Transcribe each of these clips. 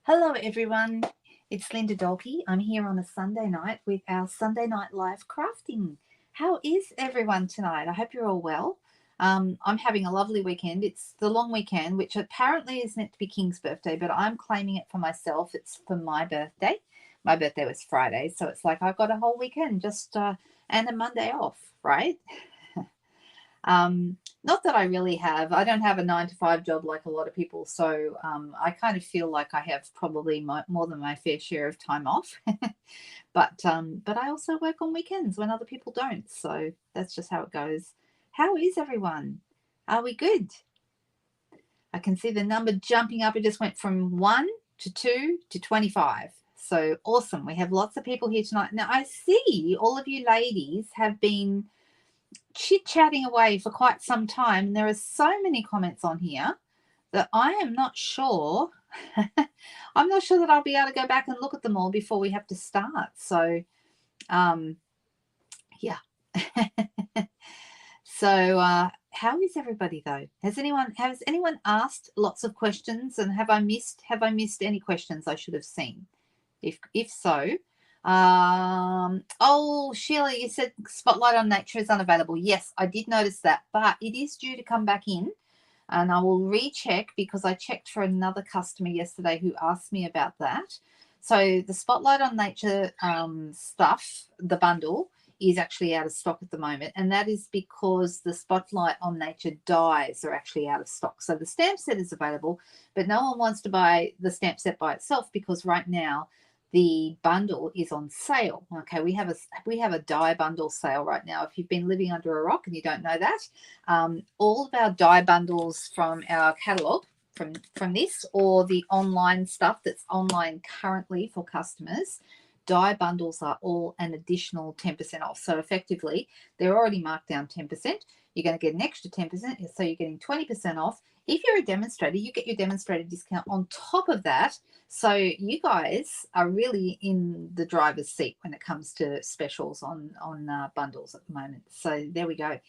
Hello everyone, it's Linda Dolke. I'm here on a Sunday night with our Sunday Night Live crafting. How is everyone tonight? I hope you're all well. I'm having a lovely weekend. It's the long weekend, which apparently is meant to be King's birthday, but I'm claiming it for myself. It's for my birthday. My birthday was Friday, so it's like I've got a whole weekend and a Monday off, right? Not that I don't have a 9 to 5 job like a lot of people. So I kind of feel like I have probably more than my fair share of time off. but I also work on weekends when other people don't. So that's just how it goes. How is everyone? Are we good? I can see the number jumping up. It just went from 1 to 2 to 25. So awesome. We have lots of people here tonight. Now I see all of you ladies have been chit-chatting away for quite some time. And there are so many comments on here that I am not sure. I'm not sure that I'll be able to go back and look at them all before we have to start. So, yeah. So, how is everybody though? Has anyone asked lots of questions? And have I missed any questions I should have seen? If so, oh, Sheila, you said Spotlight on Nature is unavailable. Yes, I did notice that, but it is due to come back in, and I will recheck because I checked for another customer yesterday who asked me about that. So the Spotlight on Nature stuff, the bundle, is actually out of stock at the moment, and that is because the Spotlight on Nature dies are actually out of stock. So the stamp set is available, but no one wants to buy the stamp set by itself because right now the bundle is on sale. Okay, we have a die bundle sale right now. If you've been living under a rock and you don't know that, all of our die bundles from our catalogue, from this or the online stuff that's online currently for customers, die bundles are all an additional 10% off. So effectively, they're already marked down 10%. You're going to get an extra 10%, so you're getting 20% off. If you're a demonstrator, you get your demonstrator discount on top of that. So you guys are really in the driver's seat when it comes to specials on bundles at the moment. So there we go.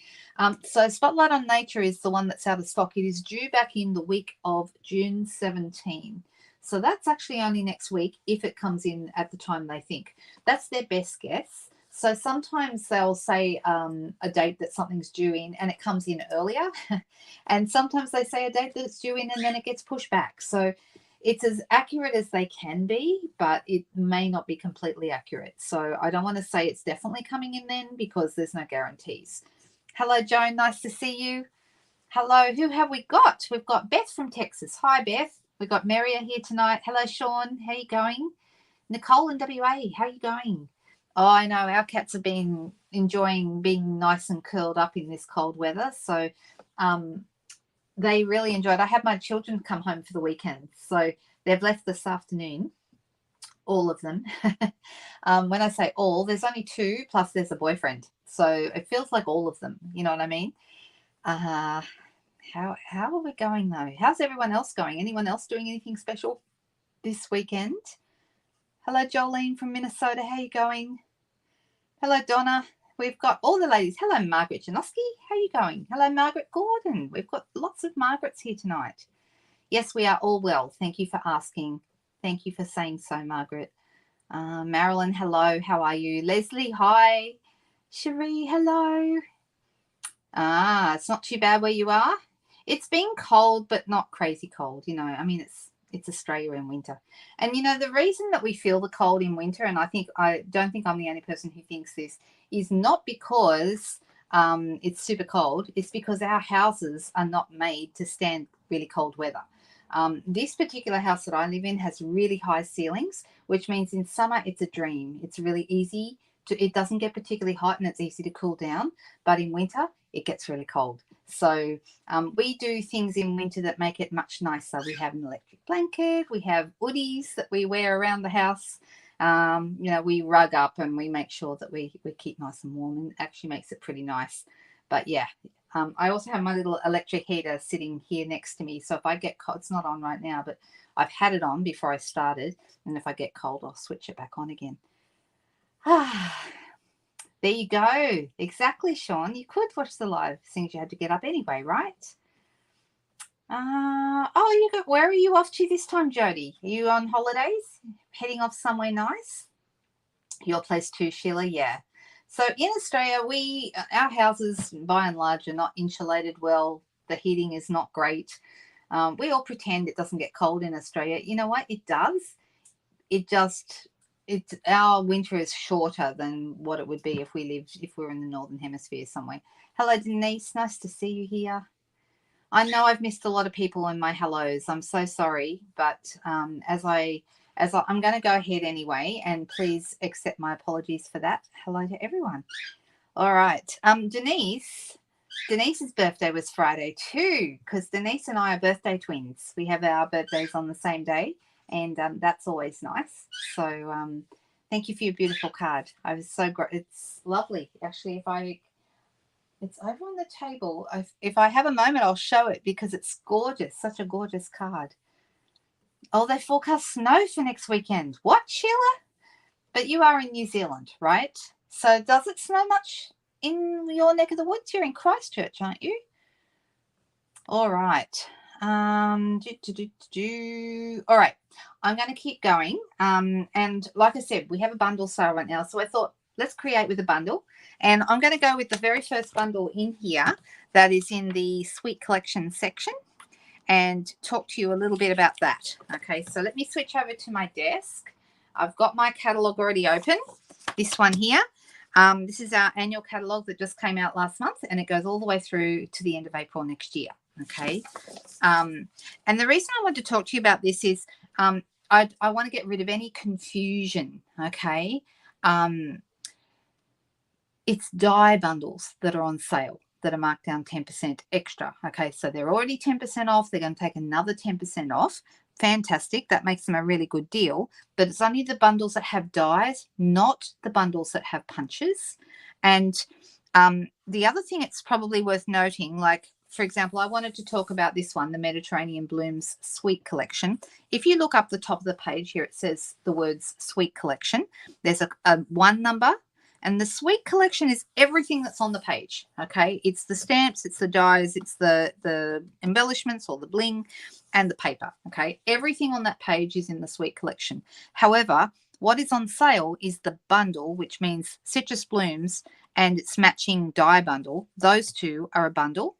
So Spotlight on Nature is the one that's out of stock. It is due back in the week of June 17. So that's actually only next week if it comes in at the time they think. That's their best guess. So sometimes they'll say a date that something's due in and it comes in earlier. And sometimes they say a date that it's due in and then it gets pushed back. So it's as accurate as they can be, but it may not be completely accurate. So I don't want to say it's definitely coming in then because there's no guarantees. Hello, Joan. Nice to see you. Hello. Who have we got? We've got Beth from Texas. Hi, Beth. We've got Maria here tonight. Hello, Sean. How you going? Nicole in WA. How you going? Oh, I know our cats have been enjoying being nice and curled up in this cold weather. So they really enjoyed. I had my children come home for the weekend. So they've left this afternoon, all of them. When I say all, there's only 2, plus there's a boyfriend. So it feels like all of them. You know what I mean? How are we going though? How's everyone else going? Anyone else doing anything special this weekend? Hello, Jolene from Minnesota. How you going? Hello, Donna. We've got all the ladies. Hello, Margaret Janoski. How you going? Hello, Margaret Gordon. We've got lots of Margarets here tonight. Yes, we are all well. Thank you for asking. Thank you for saying so, Margaret. Marilyn, hello. How are you? Leslie, hi. Cherie, hello. It's not too bad where you are. It's been cold, but not crazy cold. I mean, it's Australia in winter. And the reason that we feel the cold in winter, and I don't think I'm the only person who thinks this, is not because it's super cold. It's because our houses are not made to stand really cold weather. This particular house that I live in has really high ceilings, which means in summer it's a dream. It's really easy it doesn't get particularly hot and it's easy to cool down, but in winter it gets really cold. So we do things in winter that make it much nicer. We have an electric blanket, we have hoodies that we wear around the house. We rug up and we make sure that we keep nice and warm, and it actually makes it pretty nice. But yeah, I also have my little electric heater sitting here next to me. So if I get cold, it's not on right now, but I've had it on before I started. And if I get cold, I'll switch it back on again. There you go. Exactly, Sean. You could watch the live, since you had to get up anyway, right? Where are you off to this time, Jody? Are you on holidays? Heading off somewhere nice? Your place too, Sheila? Yeah. So in Australia, our houses by and large are not insulated well. The heating is not great. We all pretend it doesn't get cold in Australia. You know what? It does. It's our winter is shorter than what it would be if we were in the northern hemisphere somewhere. Hello, Denise. Nice to see you here. I know I've missed a lot of people in my hellos. I'm so sorry, but I'm going to go ahead anyway, and please accept my apologies for that. Hello to everyone. All right. Denise's birthday was Friday too, because Denise and I are birthday twins. We have our birthdays on the same day, and that's always nice. So thank you for your beautiful card. I was so great. It's lovely. Actually, it's over on the table. If I have a moment, I'll show it because it's gorgeous. Such a gorgeous card. Oh, they forecast snow for next weekend. What, Sheila? But you are in New Zealand, right? So does it snow much in your neck of the woods? You're in Christchurch, aren't you? All right. All right. I'm going to keep going. And like I said, we have a bundle sale right now. So I thought, let's create with a bundle. And I'm going to go with the very first bundle in here that is in the Sweet Collection section and talk to you a little bit about that. Okay, so let me switch over to my desk. I've got my catalogue already open. This one here. This is our annual catalogue that just came out last month, and it goes all the way through to the end of April next year. Okay. And the reason I want to talk to you about this is I want to get rid of any confusion. Okay. It's die bundles that are on sale that are marked down 10% extra. Okay, so they're already 10% off. They're going to take another 10% off. Fantastic. That makes them a really good deal. But it's only the bundles that have dies, not the bundles that have punches. And the other thing it's probably worth noting, like, for example, I wanted to talk about this one, the Mediterranean Blooms Sweet Collection. If you look up the top of the page here, it says the words Sweet Collection. There's a 1 number. And the Sweet Collection is everything that's on the page, okay? It's the stamps, it's the dies, it's the embellishments or the bling, and the paper, okay? Everything on that page is in the Sweet Collection. However, what is on sale is the bundle, which means Citrus Blooms and its matching die bundle. Those two are a bundle,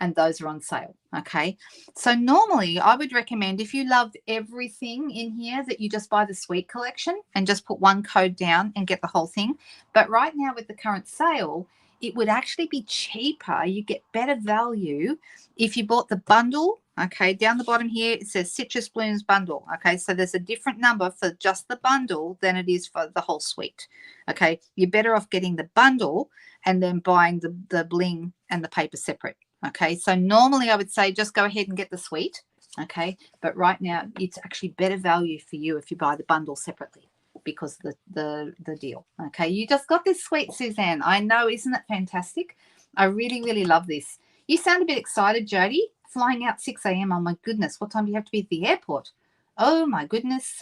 and those are on sale, okay? So normally I would recommend, if you love everything in here, that you just buy the Sweet Collection and just put one code down and get the whole thing. But right now with the current sale, it would actually be cheaper. You get better value if you bought the bundle, okay? Down the bottom here, it says Citrus Blooms Bundle, okay? So there's a different number for just the bundle than it is for the whole suite, okay? You're better off getting the bundle and then buying the bling and the paper separate. Okay, so normally I would say just go ahead and get the suite, okay? But right now it's actually better value for you if you buy the bundle separately because of the deal, okay? You just got this sweet, Suzanne. I know, isn't it fantastic? I really, really love this. You sound a bit excited, Jody. Flying out 6 a.m. Oh, my goodness. What time do you have to be at the airport? Oh, my goodness.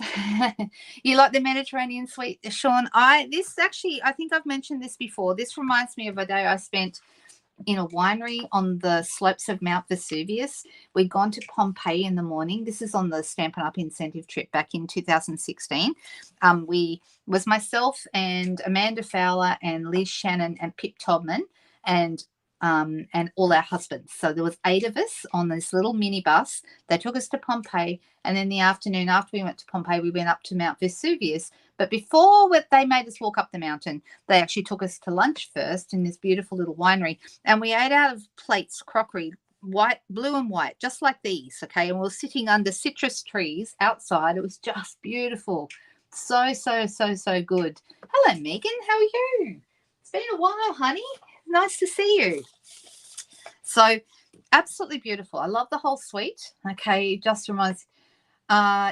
You like the Mediterranean suite, Sean? I think I've mentioned this before. This reminds me of a day I spent in a winery on the slopes of Mount Vesuvius. We'd gone to Pompeii in the morning. This is on the Stampin' Up incentive trip back in 2016. We was myself and Amanda Fowler and Liz Shannon and Pip Todman and all our husbands. So there was 8 of us on this little minibus. They took us to Pompeii, and then the afternoon after we went to Pompeii, we went up to Mount Vesuvius. But before they made us walk up the mountain, they actually took us to lunch first in this beautiful little winery, and we ate out of plates, crockery, white, blue and white, just like these, okay? And we were sitting under citrus trees outside. It was just beautiful. So, so, so, so good. Hello, Megan. How are you? It's been a while, honey. Nice to see you. So absolutely beautiful. I love the whole suite. Okay, just reminds,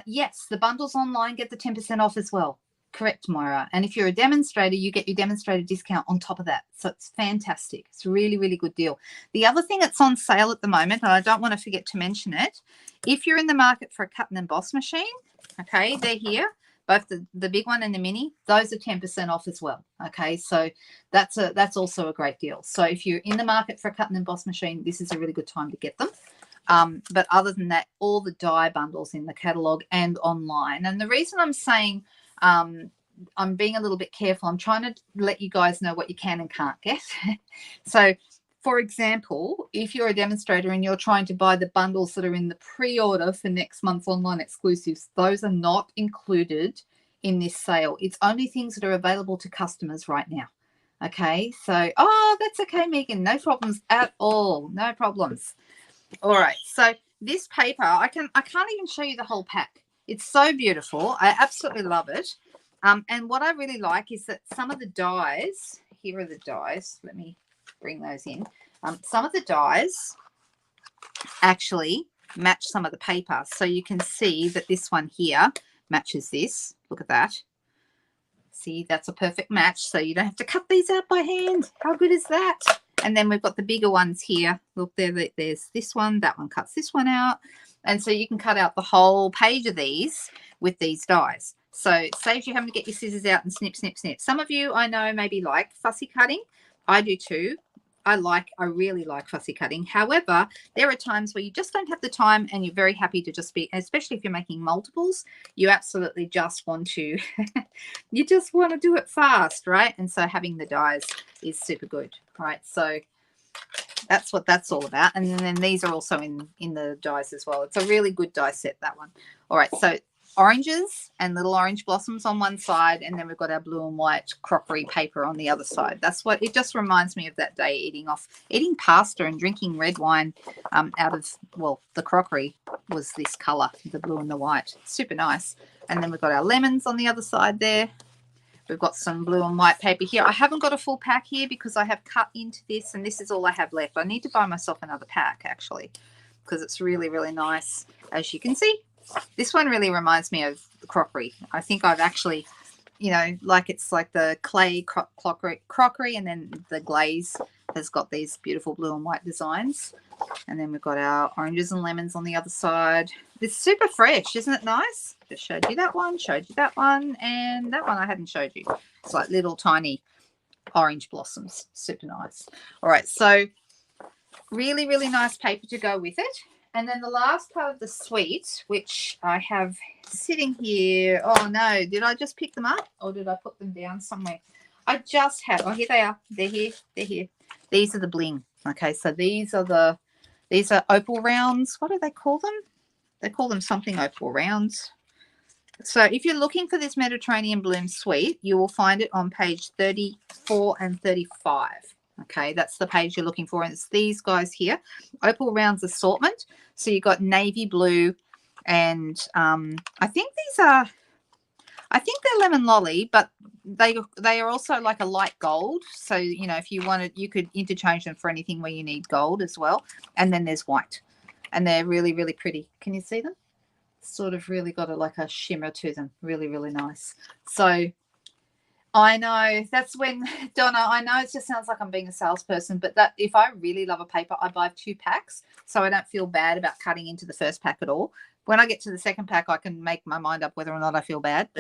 yes, the bundles online get the 10% off as well. Correct, Moira. And if you're a demonstrator, you get your demonstrator discount on top of that. So it's fantastic. It's a really, really good deal. The other thing that's on sale at the moment, and I don't want to forget to mention it, if you're in the market for a cut and emboss machine, okay, they're here. Both the big one and the mini, those are 10% off as well. Okay, so that's also a great deal. So if you're in the market for a cut and emboss machine, this is a really good time to get them. But other than that, all the die bundles in the catalog and online. And the reason I'm saying I'm being a little bit careful, I'm trying to let you guys know what you can and can't get. So, for example, if you're a demonstrator and you're trying to buy the bundles that are in the pre-order for next month's online exclusives, those are not included in this sale. It's only things that are available to customers right now. Okay, so, oh, that's okay, Megan. No problems at all. No problems. All right, so this paper, I can't even show you the whole pack. It's so beautiful. I absolutely love it. And what I really like is that some of the dies, here are the dies. Let me bring those in. Some of the dies actually match some of the paper. So you can see that this one here matches this. Look at that. See, that's a perfect match. So you don't have to cut these out by hand. How good is that? And then we've got the bigger ones here. Look, there's this one. That one cuts this one out. And so you can cut out the whole page of these with these dies. So it saves you having to get your scissors out and snip, snip, snip. Some of you I know maybe like fussy cutting. I do too. I really like fussy cutting. However, there are times where you just don't have the time and you're very happy to just be, especially if you're making multiples, you absolutely just want to, you just want to do it fast, right? And so having the dies is super good, right? So that's what that's all about. And then these are also in the dies as well. It's a really good die set, that one. All right, so oranges and little orange blossoms on one side, and then we've got our blue and white crockery paper on the other side. That's what it just reminds me of, that day eating pasta and drinking red wine out of, well, the crockery was this color, the blue and the white. Super nice. And then we've got our lemons on the other side there. We've got some blue and white paper here. I haven't got a full pack here because I have cut into this, and this is all I have left. I need to buy myself another pack actually, because it's really, really nice. As you can see, this one really reminds me of the crockery. I think I've actually, you know, like it's like the clay crockery, and then the glaze has got these beautiful blue and white designs. And then we've got our oranges and lemons on the other side. It's super fresh, isn't it nice? Just showed you that one, and that one I hadn't showed you. It's like little tiny orange blossoms. Super nice. All right, so really, really nice paper to go with it. And then the last part of the suite, which I have sitting here. Oh, no. Did I just pick them up or did I put them down somewhere? I just had. Oh, here they are. They're here. They're here. These are the bling. Okay, so these are opal rounds. What do they call them? They call them something opal rounds. So if you're looking for this Mediterranean Bloom suite, you will find it on page 34 and 35. Okay, that's the page you're looking for. And it's these guys here, opal rounds assortment. So you've got navy blue, and I think they're lemon lolly, but they are also like a light gold. So, you know, if you wanted, you could interchange them for anything where you need gold as well. And then there's white, and they're really, really pretty. Can you see them? Sort of really got like a shimmer to them. Really, really nice. So I know that's when, Donna, I know it just sounds like I'm being a salesperson, but that if I really love a paper, I buy 2 packs so I don't feel bad about cutting into the first pack at all. When I get to the second pack, I can make my mind up whether or not I feel bad.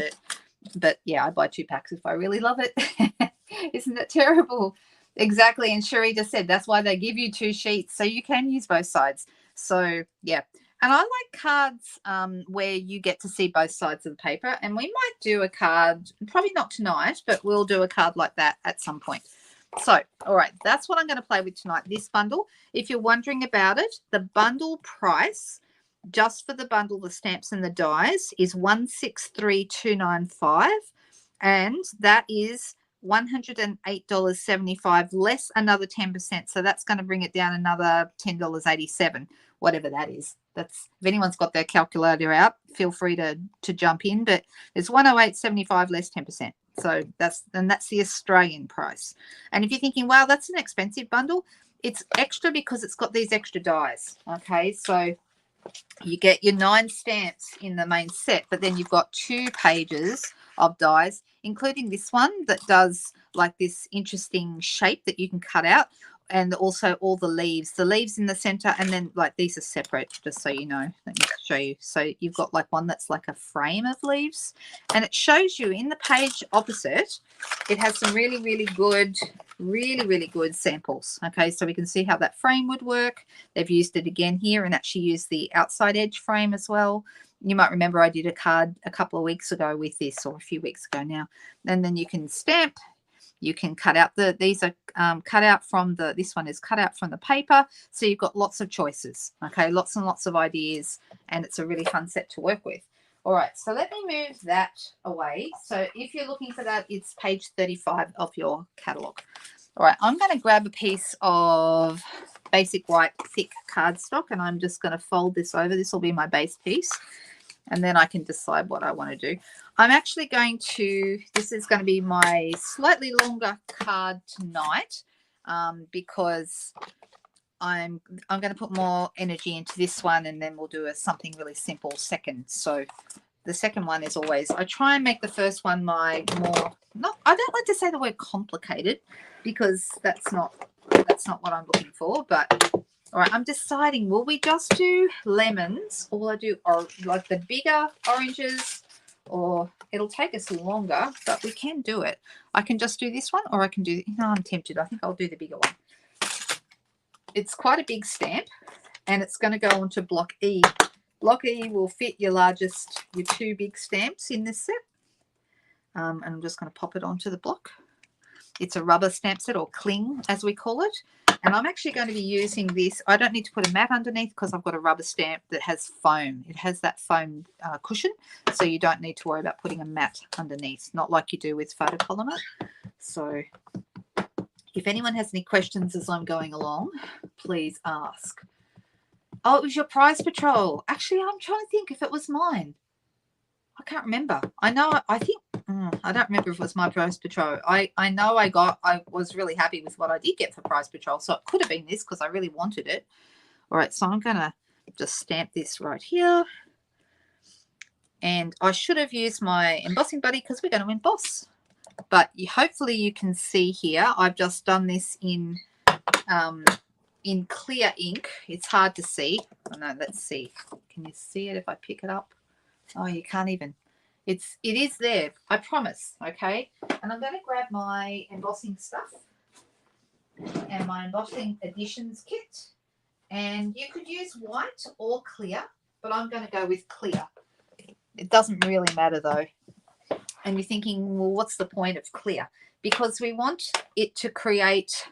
But yeah, I buy 2 packs if I really love it. Isn't that terrible? Exactly. And Sherry just said that's why they give you 2 sheets so you can use both sides. So yeah. And I like cards where you get to see both sides of the paper. And we might do a card, probably not tonight, but we'll do a card like that at some point. So, all right, that's what I'm going to play with tonight, this bundle. If you're wondering about it, the bundle price, just for the bundle, the stamps and the dies, is $163,295. And that is $108.75 less another 10%. So that's going to bring it down another $10.87, whatever that is. That's, if anyone's got their calculator out, feel free to jump in, but it's $108.75 less 10%. So that's the Australian price. And if you're thinking, wow, that's an expensive bundle, it's extra because it's got these extra dies. Okay, so you get your 9 stamps in the main set, but then you've got 2 pages of dies, including this one that does like this interesting shape that you can cut out. and also all the leaves in the center, and then like these are separate, just so you know. Let me show you. So you've got like one that's like a frame of leaves, and it shows you in the page opposite, it has some really good samples. Okay, so we can see how that frame would work. They've used it again here and actually used the outside edge frame as well. You might remember I did a card a couple of weeks ago with this, or a few weeks ago now. And then you can stamp. You can cut out these are cut out from this one is cut out from the paper. So you've got lots of choices. Okay, lots and lots of ideas, and it's a really fun set to work with. All right, so let me move that away. So if you're looking for that, it's page 35 of your catalog. All right, I'm going to grab a piece of basic white thick cardstock, and I'm just going to fold this over. This will be my base piece, and then I can decide what I want to do. I'm actually going to, this is going to be my slightly longer card tonight, because I'm going to put more energy into this one, and then we'll do something really simple second. So the second one is always, I try and make the first one my more, I don't like to say the word complicated, because that's not what I'm looking for. But all right, I'm deciding, will we just do lemons, or will I do like the bigger oranges, or it'll take us longer, but we can do it. I can just do this one, or I can do, I'm tempted. I think I'll do the bigger one. It's quite a big stamp, and it's going to go onto block E. Block E will fit your two big stamps in this set. And I'm just going to pop it onto the block. It's a rubber stamp set, or cling as we call it. And I'm actually going to be using this. I don't need to put a mat underneath because I've got a rubber stamp that has foam. It has that foam cushion, so you don't need to worry about putting a mat underneath, not like you do with photopolymer. So if anyone has any questions as I'm going along, please ask. Oh, it was your prize patrol. Actually, I'm trying to think if it was mine. I can't remember. I don't remember if it was my prize patrol. I know I was really happy with what I did get for prize patrol. So it could have been this, because I really wanted it. All right, so I'm going to just stamp this right here. And I should have used my embossing buddy, because we're going to emboss. But hopefully you can see here, I've just done this in clear ink. It's hard to see. Oh, no, let's see. Can you see it if I pick it up? Oh, you can't even. It is there, I promise. Okay, and I'm going to grab my embossing stuff and my embossing additions kit, and you could use white or clear, but I'm going to go with clear. It doesn't really matter though. And you're thinking, well, what's the point of clear? Because we want it to create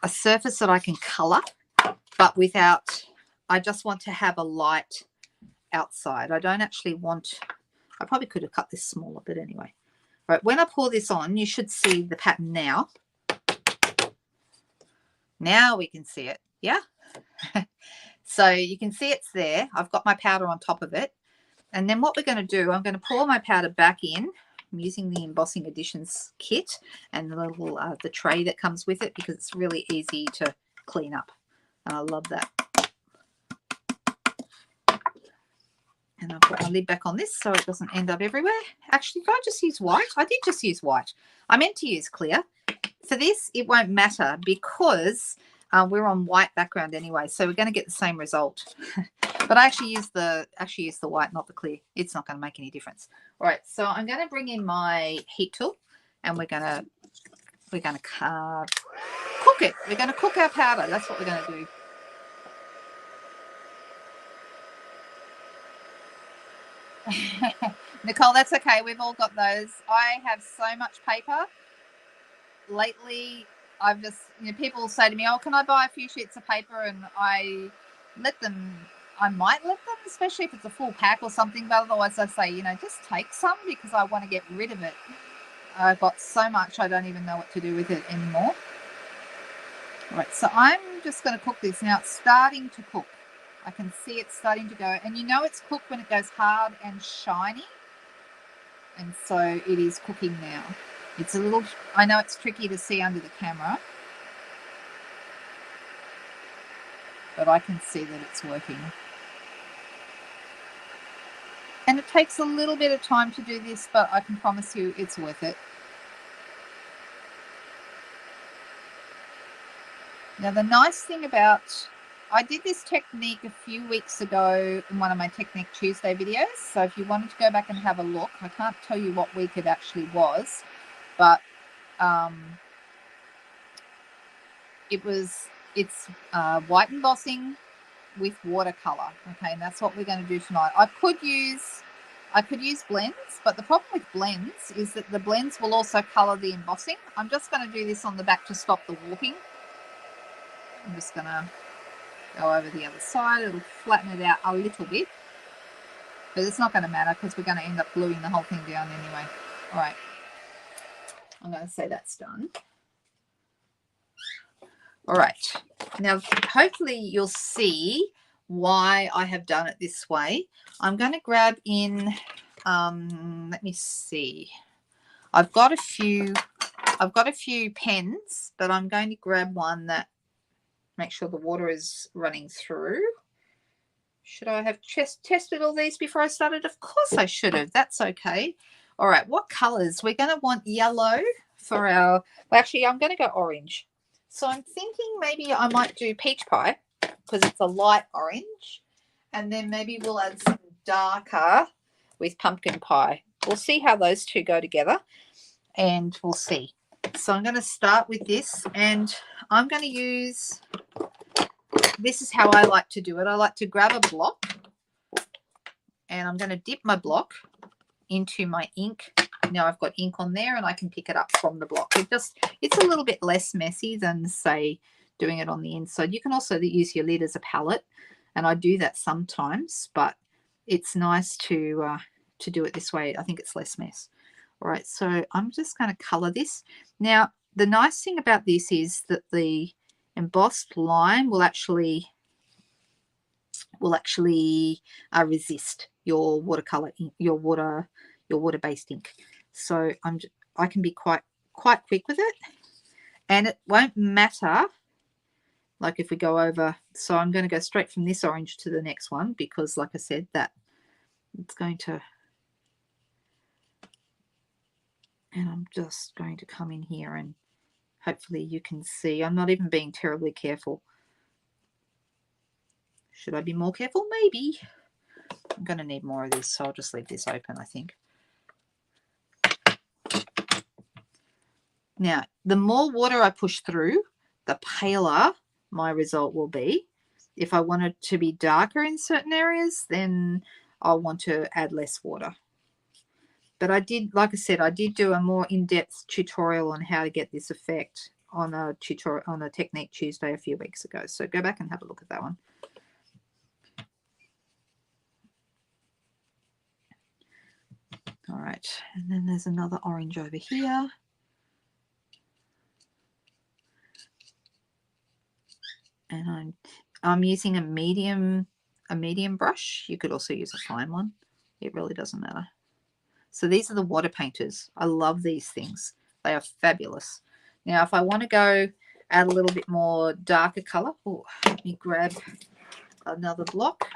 a surface that I can color, but without, I just want to have a light outside. I don't actually want, I probably could have cut this smaller, but anyway. Right, when I pour this on, you should see the pattern now. Now we can see it, yeah? So you can see it's there. I've got my powder on top of it. And then what we're going to do, I'm going to pour my powder back in. I'm using the embossing additions kit and the little the tray that comes with it, because it's really easy to clean up. And I love that. And I'll put my lid back on this so it doesn't end up everywhere. Actually, did I just use white? I did just use white. I meant to use clear. For this, it won't matter, because we're on white background anyway, so we're going to get the same result. But I actually use the white, not the clear. It's not going to make any difference. All right, so I'm going to bring in my heat tool, and we're going to cook it. We're going to cook our powder. That's what we're going to do. Nicole, that's okay. We've all got those. I have so much paper. Lately, I've just, people say to me, oh, can I buy a few sheets of paper? And I might let them, especially if it's a full pack or something. But otherwise, I say, just take some, because I want to get rid of it. I've got so much, I don't even know what to do with it anymore. All right, so I'm just going to cook this. Now it's starting to cook. I can see it starting to go. And it's cooked when it goes hard and shiny. And so it is cooking now. It's a little, I know it's tricky to see under the camera, but I can see that it's working. And it takes a little bit of time to do this, but I can promise you it's worth it. Now, the nice thing about, I did this technique a few weeks ago in one of my Technique Tuesday videos. So if you wanted to go back and have a look, I can't tell you what week it actually was, but it's white embossing with watercolor. Okay, and that's what we're going to do tonight. I could use blends, but the problem with blends is that the blends will also color the embossing. I'm just going to do this on the back to stop the warping. I'm just going to go over the other side. It'll flatten it out a little bit, but it's not going to matter because we're going to end up gluing the whole thing down anyway. All right, I'm going to say that's done. All right, now hopefully you'll see why I have done it this way. I'm going to grab in, let me see. I've got a few pens, but I'm going to grab one that make sure the water is running through. Should I have tested all these before I started? Of course I should have. That's okay. All right, what colors? We're going to want yellow for our, well, actually, I'm going to go orange. So I'm thinking maybe I might do peach pie because it's a light orange. And then maybe we'll add some darker with pumpkin pie. We'll see how those two go together and we'll see. So I'm going to start with this and I'm going to use, this is how I like to do it. I like to grab a block and I'm going to dip my block into my ink. Now I've got ink on there and I can pick it up from the block. It's a little bit less messy than, say, doing it on the inside. You can also use your lid as a palette, and I do that sometimes, but it's nice to do it this way. I think it's less mess. All right, so I'm just going to color this. Now, the nice thing about this is that the embossed line will actually resist your watercolor, your water-based ink. So I can be quite quick with it, and it won't matter like if we go over. So I'm going to go straight from this orange to the next one because, like I said, that it's going to, and I'm just going to come in here and hopefully you can see. I'm not even being terribly careful. Should I be more careful? Maybe. I'm going to need more of this, so I'll just leave this open, I think. Now, the more water I push through, the paler my result will be. If I want it to be darker in certain areas, then I'll want to add less water. But I did, like I said, I did do a more in-depth tutorial on how to get this effect on a tutorial on a Technique Tuesday a few weeks ago. So go back and have a look at that one. All right, and then there's another orange over here. And I'm using a medium brush. You could also use a fine one. It really doesn't matter. So these are the water painters. I love these things. They are fabulous. Now, if I want to go add a little bit more darker color, oh, let me grab another block.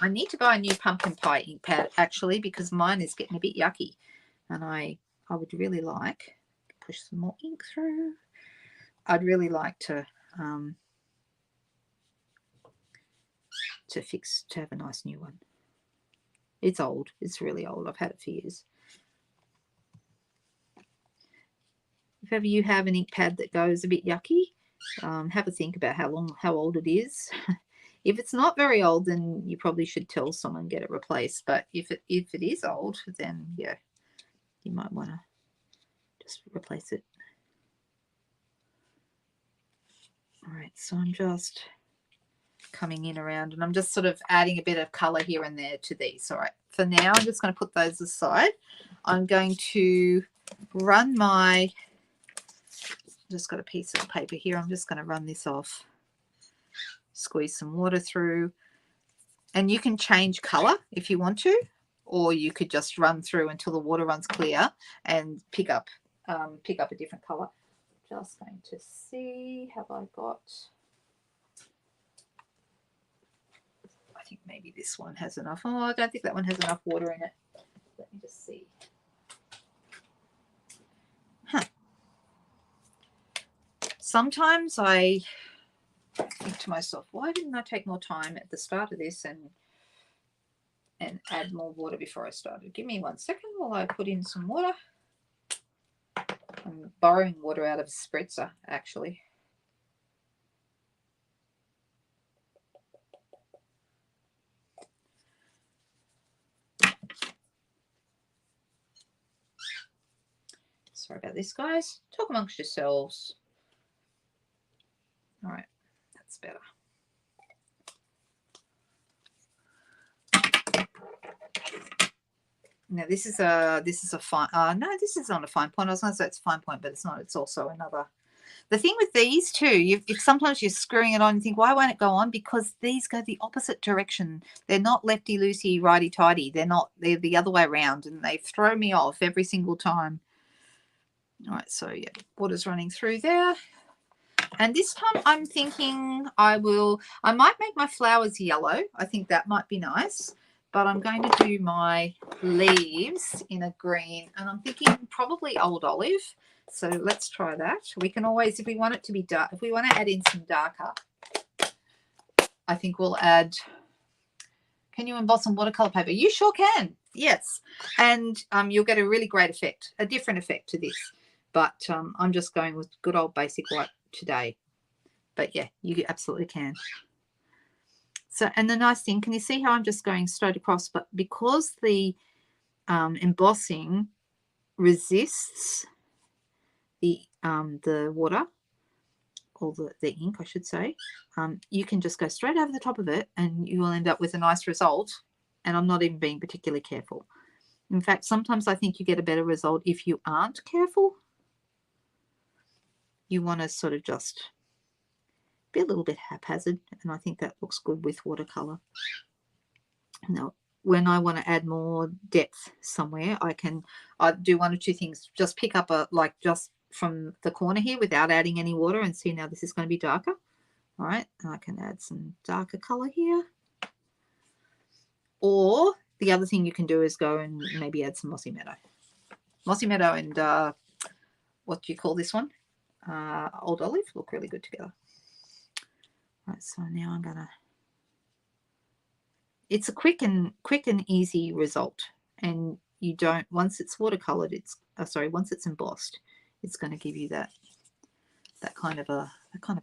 I need to buy a new pumpkin pie ink pad actually because mine is getting a bit yucky, and I would really like to push some more ink through. I'd really like to have a nice new one. It's old. It's really old. I've had it for years. If ever you have an ink pad that goes a bit yucky, have a think about how old it is. If it's not very old, then you probably should tell someone, get it replaced. But if it is old, then yeah, you might want to just replace it. All right, so I'm just coming in around and I'm just sort of adding a bit of color here and there to these. All right, for now I'm just going to put those aside. I'm going to run my, just got a piece of paper here. I'm just going to run this off, squeeze some water through, and you can change color if you want to, or you could just run through until the water runs clear and pick up a different color. Just going to see, have I got, I think maybe this one has enough. Oh, I don't think that one has enough water in it. Let me just see. Huh. Sometimes I think to myself, why didn't I take more time at the start of this and add more water before I started? Give me 1 second while I put in some water. I'm borrowing water out of a spritzer, actually. Sorry about this, guys. Talk amongst yourselves. All right, that's better. Now this is a fine. No, this is not a fine point. I was going to say it's a fine point, but it's not. It's also another. The thing with these two, if sometimes you're screwing it on and think, why won't it go on? Because these go the opposite direction. They're not lefty loosey, righty tighty. They're not. They're the other way around, and they throw me off every single time. All right, so yeah, water's running through there. And this time I'm thinking I might make my flowers yellow. I think that might be nice. But I'm going to do my leaves in a green. And I'm thinking probably old olive. So let's try that. We can always, if we want it to be dark, if we want to add in some darker, I think we'll add, can you emboss on watercolor paper? You sure can. Yes. And you'll get a really great effect, a different effect to this. But I'm just going with good old basic white today. But yeah, you absolutely can. So, and the nice thing, can you see how I'm just going straight across? But because the embossing resists the water, or the ink, I should say, you can just go straight over the top of it and you will end up with a nice result. And I'm not even being particularly careful. In fact, sometimes I think you get a better result if you aren't careful. You want to sort of just be a little bit haphazard, and I think that looks good with watercolor. Now, when I want to add more depth somewhere, I do one or two things. Just pick up just from the corner here without adding any water, and see now this is going to be darker. All right, and I can add some darker color here. Or the other thing you can do is go and maybe add some mossy meadow. Mossy meadow and what do you call this one? Old olive look really good together. Right, so now I'm gonna. It's a quick and easy result, and you don't, once it's watercolored, once it's embossed, it's going to give you that kind of a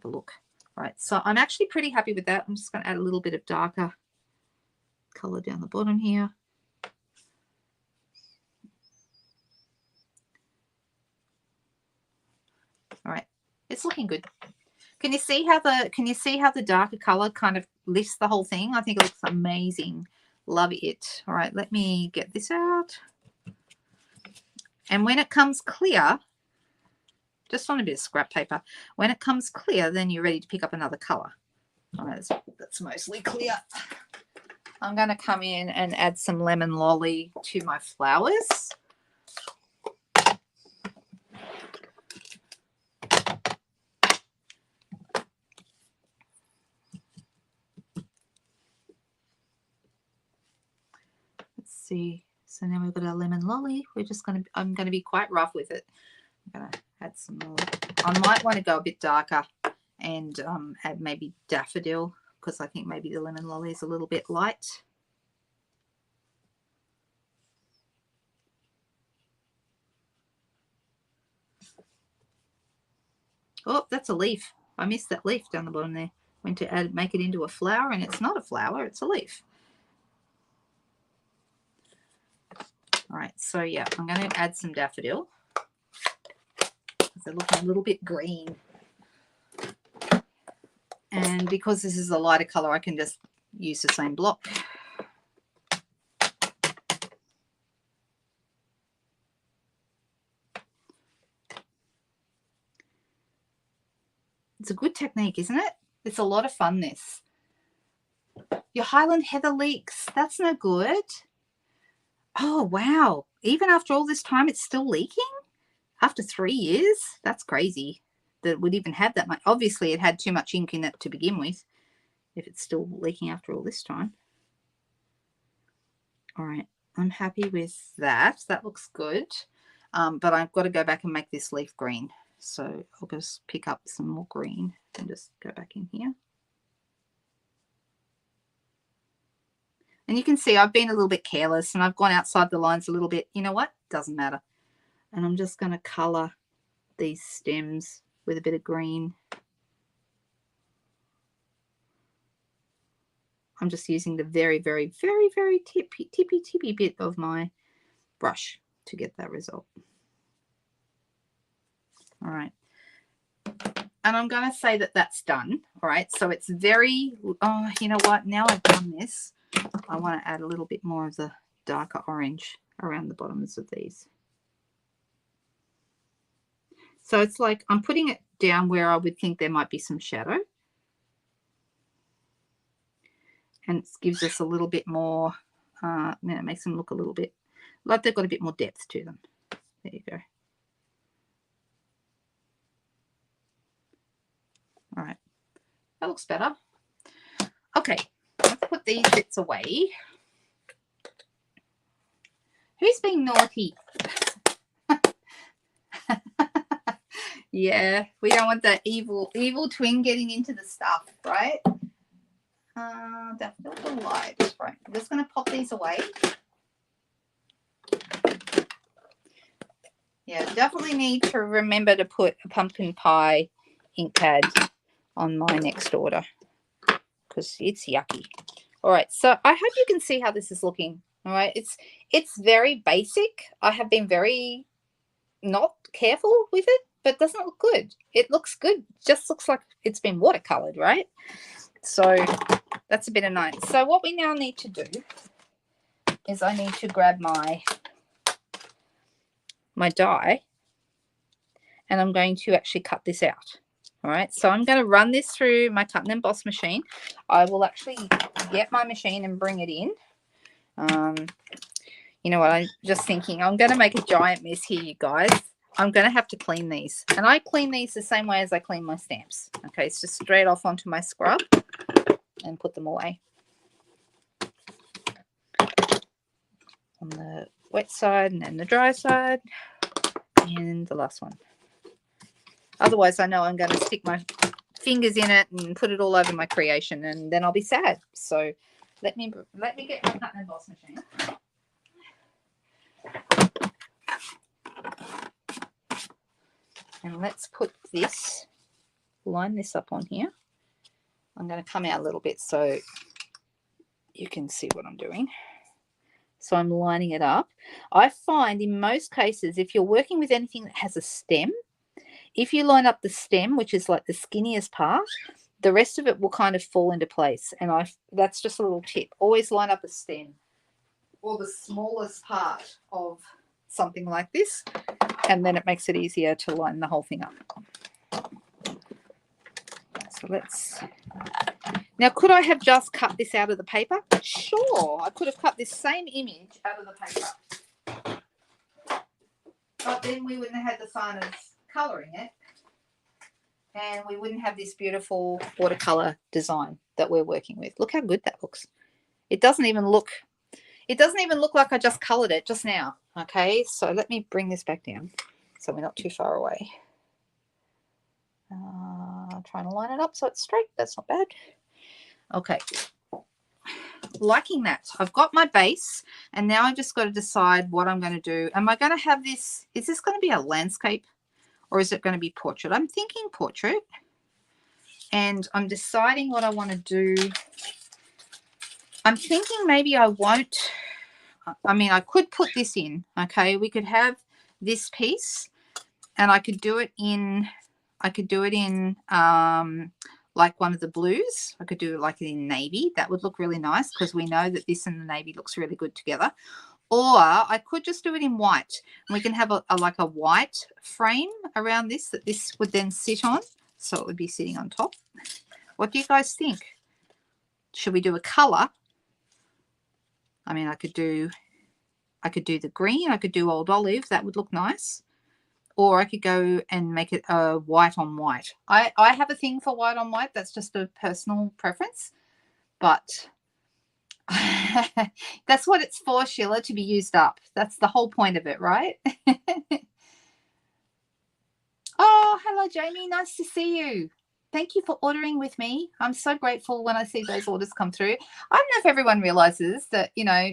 look. Right, so I'm actually pretty happy with that. I'm just going to add a little bit of darker color down the bottom here. All right, it's looking good. Can you see how the darker color kind of lifts the whole thing? I think it looks amazing. Love it. All right, let me get this out. And when it comes clear, just on a bit of scrap paper, when it comes clear, then you're ready to pick up another color. All right, that's mostly clear. I'm going to come in and add some lemon lolly to my flowers. See, so now we've got our lemon lolly. I'm going to be quite rough with it. I'm going to add some more. I might want to go a bit darker and add maybe daffodil, because I think maybe the lemon lolly is a little bit light. Oh, that's a leaf. I missed that leaf down the bottom there. Went to make it into a flower, and it's not a flower, it's a leaf. All right, so yeah, I'm going to add some daffodil because they're looking a little bit green. And because this is a lighter color, I can just use the same block. It's a good technique, isn't it? It's a lot of fun, this. Your Highland Heather leaks. That's no good. Oh, wow. Even after all this time, it's still leaking? After 3 years? That's crazy that it would even have that much. Obviously, it had too much ink in it to begin with, if it's still leaking after all this time. All right, I'm happy with that. That looks good. But I've got to go back and make this leaf green. So I'll just pick up some more green and just go back in here. And you can see I've been a little bit careless and I've gone outside the lines a little bit. You know what? Doesn't matter. And I'm just going to colour these stems with a bit of green. I'm just using the very, very, very, very tippy bit of my brush to get that result. All right. And I'm going to say that that's done. All right. So it's very, oh, you know what? Now I've done this, I want to add a little bit more of the darker orange around the bottoms of these. So it's like I'm putting it down where I would think there might be some shadow. And it gives us a little bit more, it makes them look a little bit like they've got a bit more depth to them. There you go. All right, that looks better. Okay, let's put these bits away. Who's being naughty? Yeah, we don't want that evil twin getting into the stuff, right? That felt light. Right, I'm just going to pop these away. Yeah, definitely need to remember to put a pumpkin pie ink pad on my next order because it's yucky. All right, so I hope you can see how this is looking. All right, it's very basic. I have been very not careful with it, but it doesn't look good. It looks good. It just looks like it's been watercolored, right? So that's a bit annoying. So what we now need to do is I need to grab my die, and I'm going to actually cut this out. All right, so I'm going to run this through my cut and emboss machine. I will actually get my machine and bring it in. You know what, I'm just thinking I'm going to make a giant mess here, you guys. I'm going to have to clean these. And I clean these the same way as I clean my stamps. Okay, it's just straight off onto my scrub and put them away. On the wet side and then the dry side. And the last one. Otherwise, I know I'm going to stick my fingers in it and put it all over my creation, and then I'll be sad. So let me get my cut and emboss machine. And let's put this, line this up on here. I'm going to come out a little bit so you can see what I'm doing. So I'm lining it up. I find in most cases, if you're working with anything that has a stem, if you line up the stem, which is like the skinniest part, the rest of it will kind of fall into place. And that's just a little tip. Always line up a stem or the smallest part of something like this, and then it makes it easier to line the whole thing up. So now could I have just cut this out of the paper? Sure, I could have cut this same image out of the paper. But then we wouldn't have had the fun of colouring it, and we wouldn't have this beautiful watercolour design that we're working with. Look how good that looks. It doesn't even look like I just coloured it just now. Okay, so let me bring this back down so we're not too far away. Trying to line it up so it's straight. That's not bad. Okay, liking that. I've got my base, and now I've just got to decide what I'm going to do. Am I going to have this? Is this going to be a landscape, or is it going to be portrait? I'm thinking portrait, and I'm deciding what I want to do. I'm thinking maybe I won't. I mean, I could put this in. Okay, we could have this piece, and I could do it in. Like one of the blues. I could do it like in navy. That would look really nice because we know that this and the navy looks really good together. Or I could just do it in white. And we can have like a white frame around this that this would then sit on. So it would be sitting on top. What do you guys think? Should we do a color? I mean, I could do the green. I could do old olive. That would look nice. Or I could go and make it white on white. I have a thing for white on white. That's just a personal preference. But That's what it's for, Sheila, to be used up. That's the whole point of it, right? Oh, hello, Jamie. Nice to see you. Thank you for ordering with me. I'm so grateful when I see those orders come through. I don't know if everyone realizes that, you know,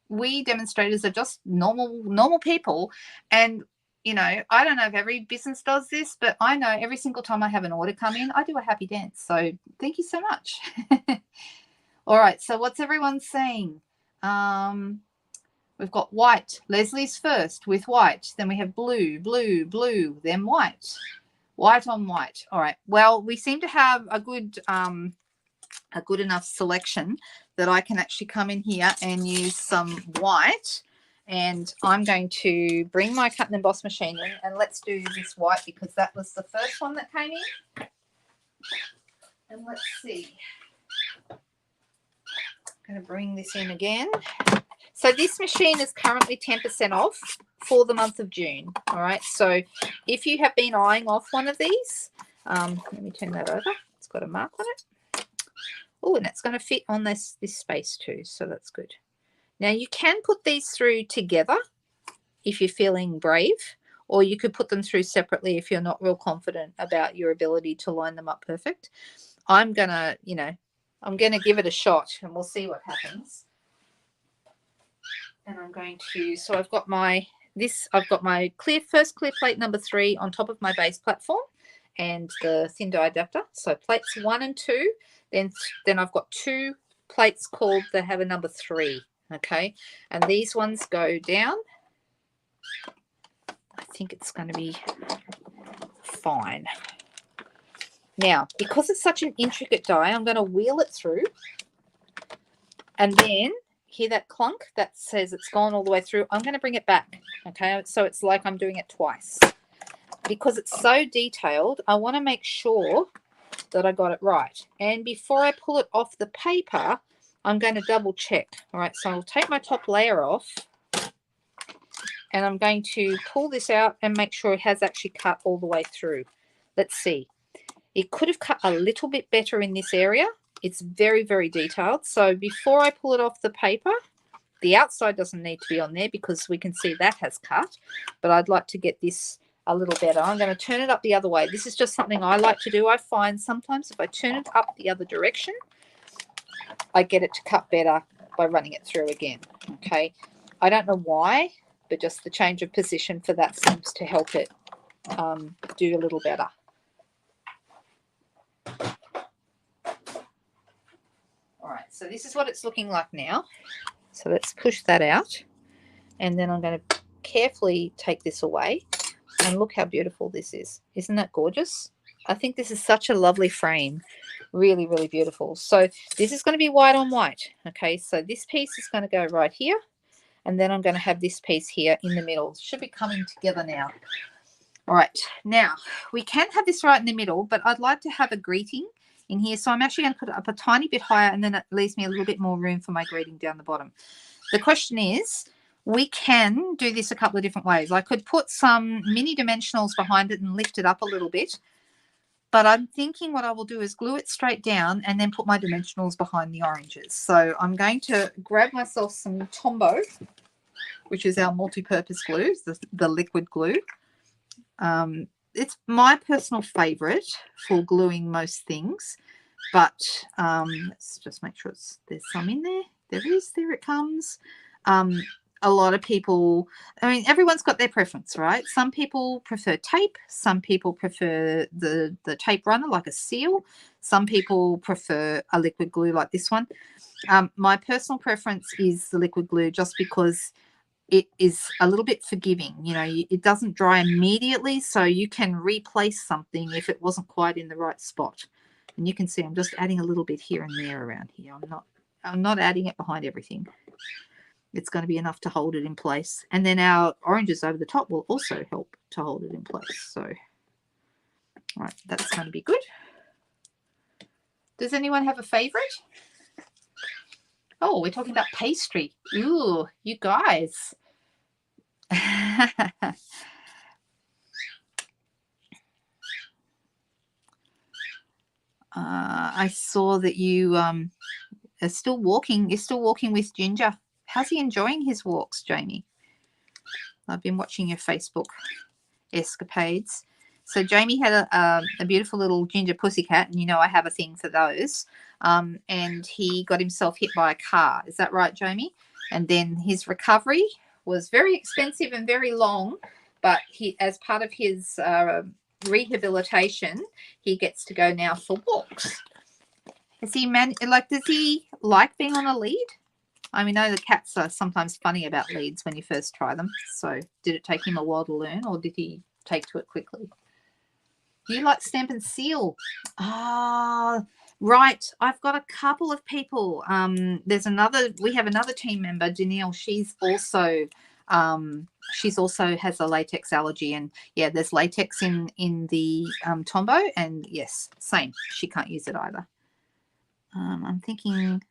we demonstrators are just normal people. And, you know, I don't know if every business does this, but I know every single time I have an order come in, I do a happy dance. So thank you so much. All right. So what's everyone saying? We've got white. Leslie's first with white. Then we have blue, blue, blue, then white. White on white. All right. Well, we seem to have a good enough selection that I can actually come in here and use some white. And I'm going to bring my cut and emboss machine in, and let's do this white because that was the first one that came in. And let's see. I'm going to bring this in again. So this machine is currently 10% off for the month of June. All right. So if you have been eyeing off one of these, let me turn that over. It's got a mark on it. Oh, and it's going to fit on this space too. So that's good. Now you can put these through together if you're feeling brave, or you could put them through separately if you're not real confident about your ability to line them up perfect. I'm going to, you know, I'm going to give it a shot and we'll see what happens. And I'm going to, so I've got my first clear plate number 3 on top of my base platform and the thin die adapter. So plates 1 and 2, then I've got 2 plates called that have a number 3. Okay. And these ones go down. I think it's going to be fine. Now, because it's such an intricate die, I'm going to wheel it through and then hear that clunk that says it's gone all the way through. I'm going to bring it back. Okay. So it's like I'm doing it twice. Because it's so detailed, I want to make sure that I got it right. And before I pull it off the paper, I'm going to double check. All right. So I'll take my top layer off and I'm going to pull this out and make sure it has actually cut all the way through. Let's see. It could have cut a little bit better in this area. It's very, very detailed. So before I pull it off the paper, the outside doesn't need to be on there because we can see that has cut. But I'd like to get this a little better. I'm going to turn it up the other way. This is just something I like to do. I find sometimes if I turn it up the other direction, I get it to cut better by running it through again. Okay. I don't know why, but just the change of position for that seems to help it do a little better. All right, so this is what it's looking like now. So let's push that out. And then I'm going to carefully take this away. And look how beautiful this is. Isn't that gorgeous? I think this is such a lovely frame. Really, really beautiful. So this is going to be white on white. Okay, so this piece is going to go right here. And then I'm going to have this piece here in the middle. It should be coming together now. All right, now we can have this right in the middle, but I'd like to have a greeting in here. So I'm actually going to put it up a tiny bit higher and then it leaves me a little bit more room for my greeting down the bottom. The question is, we can do this a couple of different ways. I could put some mini dimensionals behind it and lift it up a little bit, but I'm thinking what I will do is glue it straight down and then put my dimensionals behind the oranges. So I'm going to grab myself some Tombow, which is our multi-purpose glue, the liquid glue. It's my personal favorite for gluing most things, but let's just make sure there's some in there. There is, there it comes. A lot of people, I mean, everyone's got their preference, right? Some people prefer tape. Some people prefer the tape runner like a seal. Some people prefer a liquid glue like this one. My personal preference is the liquid glue just because it is a little bit forgiving. You know, it doesn't dry immediately, so you can replace something if it wasn't quite in the right spot. And you can see I'm just adding a little bit here and there around here. I'm not adding it behind everything. It's going to be enough to hold it in place. And then our oranges over the top will also help to hold it in place. So, all right, that's going to be good. Does anyone have a favorite? Oh, we're talking about pastry. Ooh, you guys. I saw that you are still walking. You're still walking with Ginger. How's he enjoying his walks, Jamie? I've been watching your Facebook escapades. So Jamie had a beautiful little ginger pussycat, and you know I have a thing for those. And he got himself hit by a car. Is that right, Jamie? And then his recovery was very expensive and very long, but as part of his rehabilitation, he gets to go now for walks. Does he like being on a lead? I mean, I know the cats are sometimes funny about leads when you first try them. So did it take him a while to learn, or did he take to it quickly? You like stamp and seal? Ah, right. I've got a couple of people. We have another team member, Janelle. She's also has a latex allergy, and yeah, there's latex in the Tombow, and yes, same. She can't use it either. I'm thinking,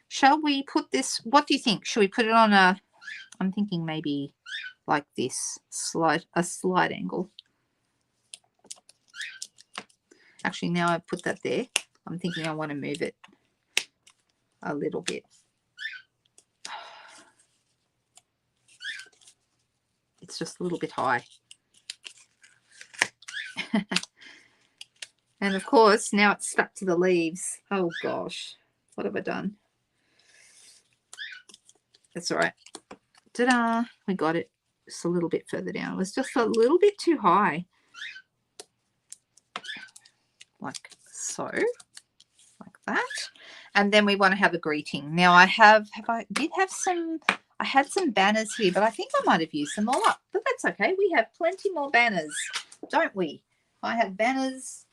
shall we put this? What do you think? Should we put it on I'm thinking maybe like this, a slide angle. Actually, now I've put that there, I'm thinking I want to move it a little bit. It's just a little bit high. And of course, now it's stuck to the leaves. Oh gosh, what have I done? That's all right. Ta-da! We got it. Just a little bit further down. It was just a little bit too high. Like so, like that. And then we want to have a greeting. Now I had some banners here, but I think I might have used them all up, but that's okay. We have plenty more banners, don't we? I have banners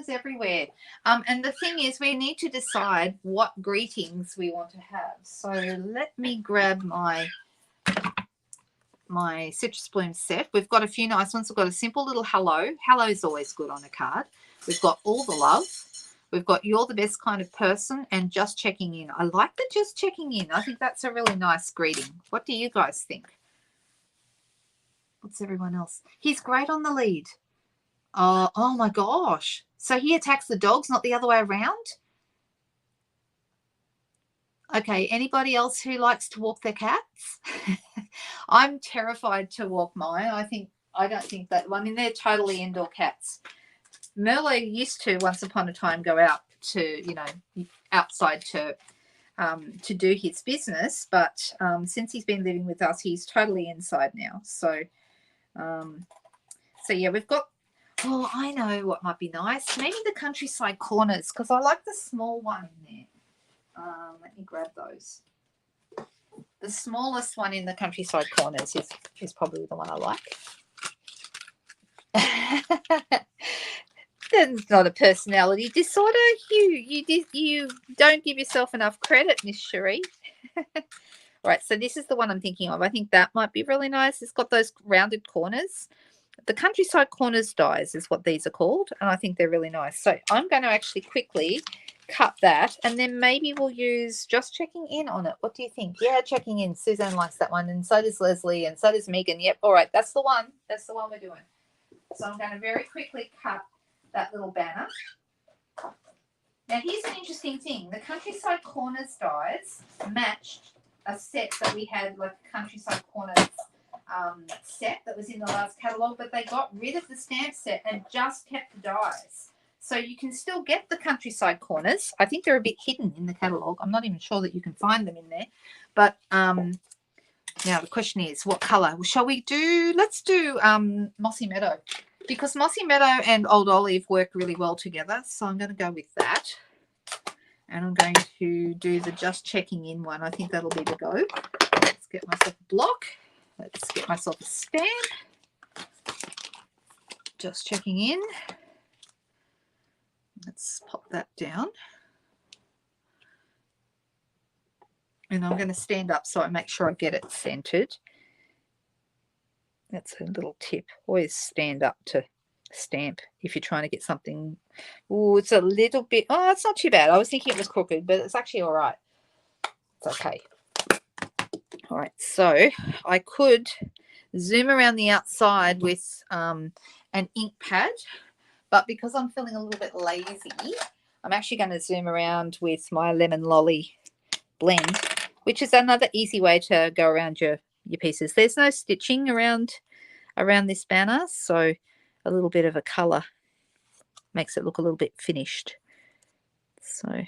everywhere. And the thing is, we need to decide what greetings we want to have. So let me grab my citrus bloom set. We've got a few nice ones. We've got a simple little hello. Hello is always good on a card. We've got all the love. We've got you're the best kind of person, and just checking in. I like the just checking in. I think that's a really nice greeting. What do you guys think? What's everyone else? He's great on the lead. Oh my gosh. So he attacks the dogs, not the other way around? Okay, anybody else who likes to walk their cats? I'm terrified to walk mine. I don't think that, I mean, they're totally indoor cats. Merlo used to once upon a time go out to, outside to do his business, but since he's been living with us, he's totally inside now. So yeah, we've got, I know what might be nice. Maybe the countryside corners, because I like the small one in there. Let me grab those. The smallest one in the countryside corners is probably the one I like. That's not a personality disorder. You don't give yourself enough credit, Miss Cherie. Right, so this is the one I'm thinking of. I think that might be really nice. It's got those rounded corners. The countryside corners dies is what these are called, and I think they're really nice. So I'm going to actually quickly cut that, and then maybe we'll use just checking in on it. What do you think? Yeah, checking in. Suzanne likes that one, and so does Leslie, and so does Megan. Yep, all right, that's the one. That's the one we're doing. So I'm going to very quickly cut that little banner. Now here's an interesting thing. The countryside corners dies matched a set that we had, like a countryside corners set that was in the last catalogue, but they got rid of the stamp set and just kept the dies. So you can still get the countryside corners. I think they're a bit hidden in the catalogue. I'm not even sure that you can find them in there. But now the question is, what colour? Shall we do? Let's do Mossy Meadow, because Mossy Meadow and Old Olive work really well together. So I'm going to go with that. And I'm going to do the just checking in one. I think that'll be the go. Let's get myself a block. Let's get myself a stamp. Just checking in. Let's pop that down. And I'm going to stand up so I make sure I get it centered. That's a little tip. Always stand up to stamp if you're trying to get something. Oh, it's a little bit. Oh, it's not too bad. I was thinking it was crooked, but it's actually all right. It's okay. All right. So I could zoom around the outside with an ink pad, but because I'm feeling a little bit lazy, I'm actually going to zoom around with my Lemon Lolly blend, which is another easy way to go around your pieces. There's no stitching around this banner, so a little bit of a colour makes it look a little bit finished. So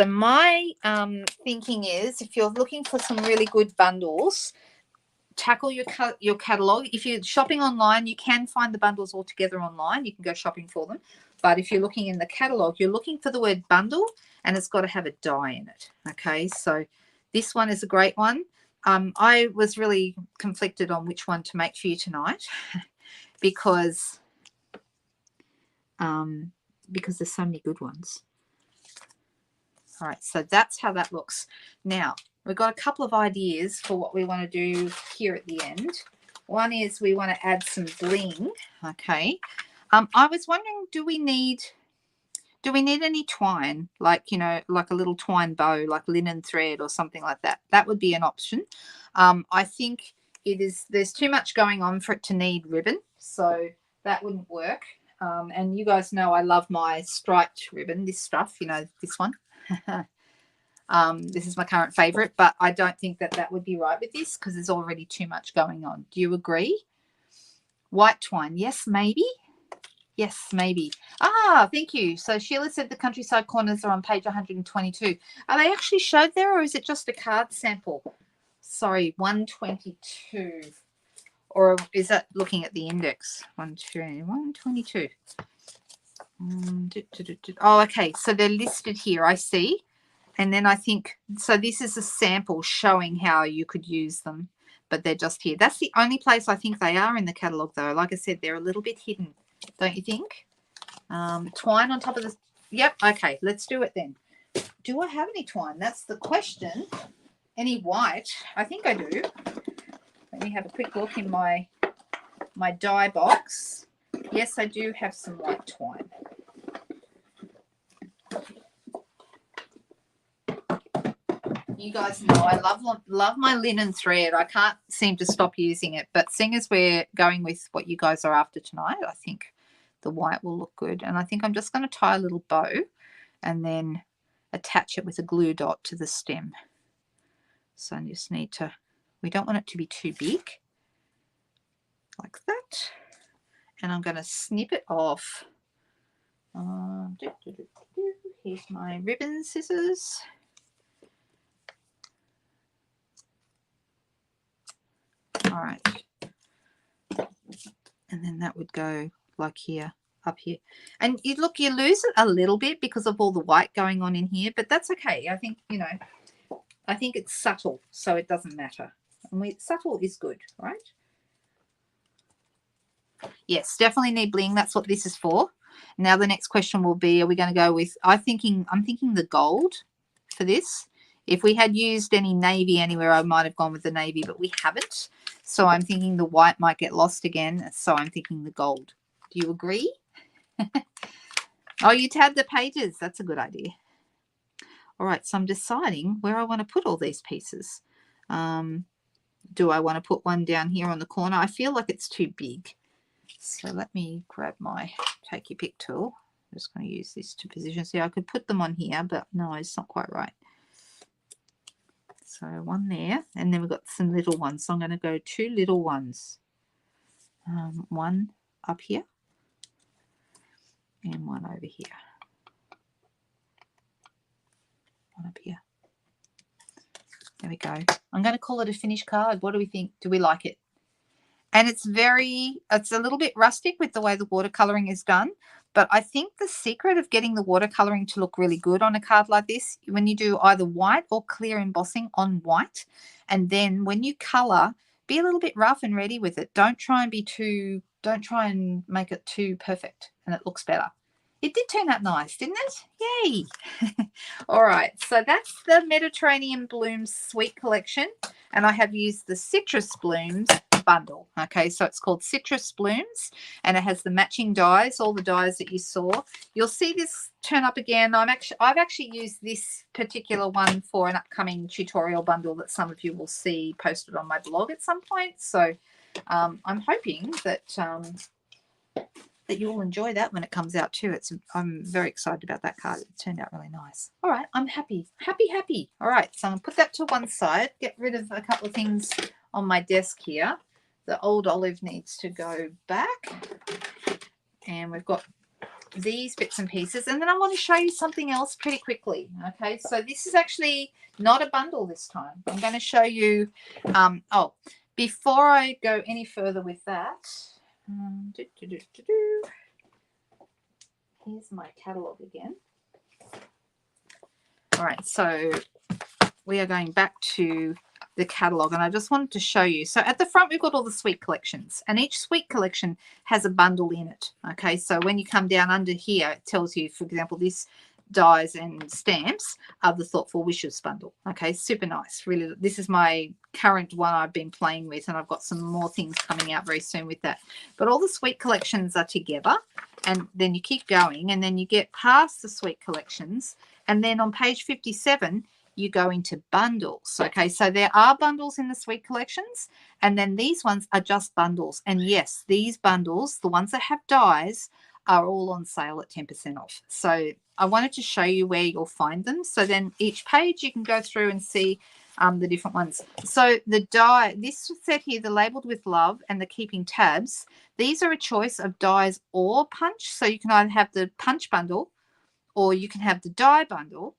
my thinking is, if you're looking for some really good bundles, tackle your catalogue. If you're shopping online, you can find the bundles all together online. You can go shopping for them. But if you're looking in the catalogue, you're looking for the word bundle, and it's got to have a die in it. Okay, so this one is a great one. I was really conflicted on which one to make for you tonight because there's so many good ones. All right, so that's how that looks. Now, we've got a couple of ideas for what we want to do here at the end. One is we want to add some bling, okay. I was wondering, do we need any twine, like, you know, like a little twine bow, like linen thread or something like that? That would be an option. I think there's too much going on for it to need ribbon, so that wouldn't work. And you guys know I love my striped ribbon, this stuff, you know, this one. This is my current favorite, but I don't think that would be right with this because there's already too much going on. Do you agree? White twine, yes, maybe. Yes, maybe. Ah, thank you. So Sheila said the countryside corners are on page 122. Are they actually showed there, or is it just a card sample? Sorry, 122. Or is that looking at the index? 122. Oh, okay. So they're listed here, I see. And then I think, so this is a sample showing how you could use them, but they're just here. That's the only place I think they are in the catalogue, though. Like I said, they're a little bit hidden, don't you think? Twine on top of this. Yep, okay, let's do it then. Do I have any twine? That's the question. Any white? I think I do. Let me have a quick look in my die box. Yes, I do have some white twine. You guys know I love my linen thread. I can't seem to stop using it. But seeing as we're going with what you guys are after tonight, I think the white will look good. And I think I'm just going to tie a little bow and then attach it with a glue dot to the stem. So I just need to, we don't want it to be too big, like that. And I'm going to snip it off. Here's my ribbon scissors. All right, and then that would go like here, up here, and you lose it a little bit because of all the white going on in here, but that's okay. I think, you know, I think it's subtle, so it doesn't matter. And subtle is good, right? Yes, definitely need bling. That's what this is for. Now the next question will be, are we going to go with, I'm thinking the gold for this. If we had used any navy anywhere, I might have gone with the navy, but we haven't. So I'm thinking the white might get lost again. So I'm thinking the gold. Do you agree? Oh, you tabbed the pages. That's a good idea. All right, so I'm deciding where I want to put all these pieces. Do I want to put one down here on the corner? I feel like it's too big. So let me grab my take your pick tool. I'm just going to use this to position. See, I could put them on here, but no, it's not quite right. So one there, and then we've got some little ones. So I'm going to go two little ones. One up here and one over here. One up here. There we go. I'm going to call it a finished card. What do we think? Do we like it? And it's a little bit rustic with the way the watercolouring is done. But I think the secret of getting the watercolouring to look really good on a card like this, when you do either white or clear embossing on white, and then when you colour, be a little bit rough and ready with it. Don't try and make it too perfect, and it looks better. It did turn out nice, didn't it? Yay! All right, so that's the Mediterranean Blooms Sweet Collection, and I have used the Citrus Blooms bundle. Okay, so it's called Citrus Blooms, and it has the matching dies, all the dies that you saw. You'll see this turn up again. I've actually used this particular one for an upcoming tutorial bundle that some of you will see posted on my blog at some point. So I'm hoping that that you will enjoy that when it comes out too. I'm very excited about that card. It turned out really nice. All right, I'm happy. All right, so I'm going to put that to one side, get rid of a couple of things on my desk here. The old olive needs to go back. And we've got these bits and pieces. And then I want to show you something else pretty quickly. Okay, so this is actually not a bundle this time. I'm going to show you, before I go any further with that, here's my catalog again. All right, so we are going back to the catalog, and I just wanted to show you. So at the front, we've got all the sweet collections, and each sweet collection has a bundle in it. Okay, so when you come down under here, it tells you, for example, this dies and stamps are the Thoughtful Wishes bundle. Okay, super nice. Really, this is my current one I've been playing with, and I've got some more things coming out very soon with that. But all the sweet collections are together, and then you keep going, and then you get past the sweet collections, and then on page 57, you go into bundles. Okay, so there are bundles in the sweet collections, and then these ones are just bundles. And yes, these bundles, the ones that have dies, are all on sale at 10% off. So I wanted to show you where you'll find them. So then each page you can go through and see the different ones. So the die, this set here, the Labeled with Love and the Keeping Tabs, these are a choice of dies or punch. So you can either have the punch bundle or you can have the die bundle,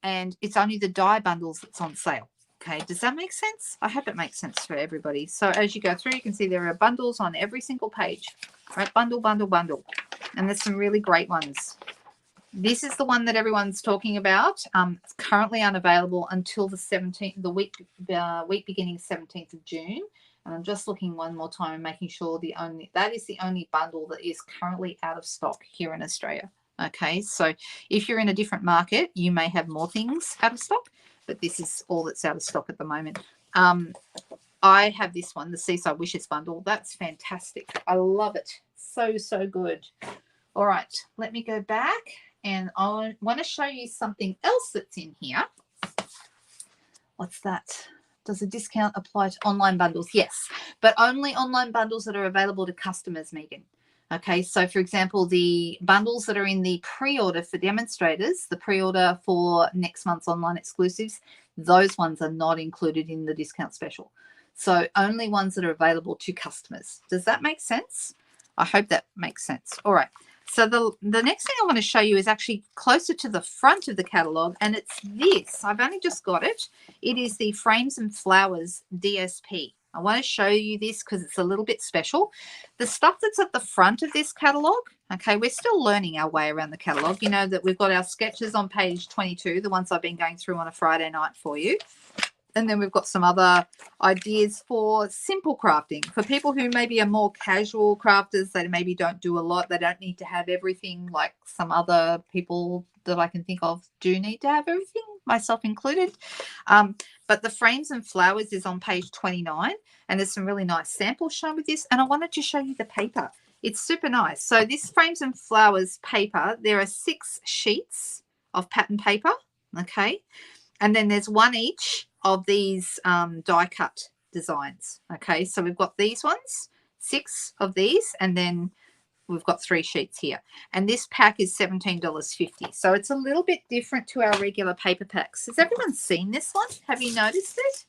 and it's only the die bundles that's on sale. Okay, does that make sense? I hope it makes sense for everybody. So as you go through, you can see there are bundles on every single page. Right, bundle, bundle, bundle. And there's some really great ones. This is the one that everyone's talking about. It's currently unavailable until the 17th, the week beginning 17th of June. And I'm just looking one more time and making sure that is the only bundle that is currently out of stock here in Australia. Okay, so if you're in a different market, you may have more things out of stock, but this is all that's out of stock at the moment. I have this one, the Seaside Wishes bundle. That's fantastic. I love it. So, so good. All right, let me go back, and I want to show you something else that's in here. What's that? Does a discount apply to online bundles? Yes, but only online bundles that are available to customers, Megan. Okay, so for example, the bundles that are in the pre-order for demonstrators, the pre-order for next month's online exclusives, those ones are not included in the discount special. So only ones that are available to customers. Does that make sense? I hope that makes sense. All right. So the next thing I want to show you is actually closer to the front of the catalogue, and it's this. I've only just got it. It is the Frames and Flowers DSP. I want to show you this because it's a little bit special. The stuff that's at the front of this catalogue, okay, we're still learning our way around the catalogue. You know that we've got our sketches on page 22, the ones I've been going through on a Friday night for you. And then we've got some other ideas for simple crafting. For people who maybe are more casual crafters, they maybe don't do a lot. They don't need to have everything like some other people that I can think of do need to have everything, myself included. But the Frames and Flowers is on page 29, and there's some really nice samples shown with this. And I wanted to show you the paper. It's super nice. So this Frames and Flowers paper, there are 6 sheets of pattern paper, okay? And then there's one each of these die cut designs. Okay, so we've got these ones, 6 of these, and then we've got 3 sheets here. And this pack is $17.50. So it's a little bit different to our regular paper packs. Has everyone seen this one? Have you noticed it?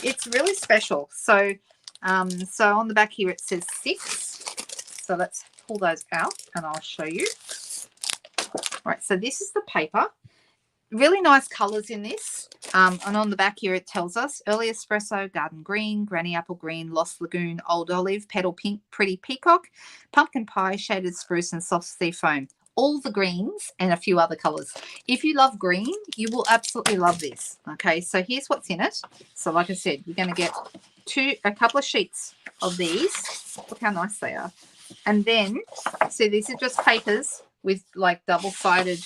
It's really special. So, so on the back here it says 6. So let's pull those out and I'll show you. All right, so this is the paper. Really nice colours in this. And on the back here it tells us Early Espresso, Garden Green, Granny Apple Green, Lost Lagoon, Old Olive, Petal Pink, Pretty Peacock, Pumpkin Pie, Shaded Spruce and Soft Sea Foam. All the greens and a few other colours. If you love green, you will absolutely love this. Okay, so here's what's in it. So like I said, you're going to get a couple of sheets of these. Look how nice they are. And then, see, these are just papers with like double-sided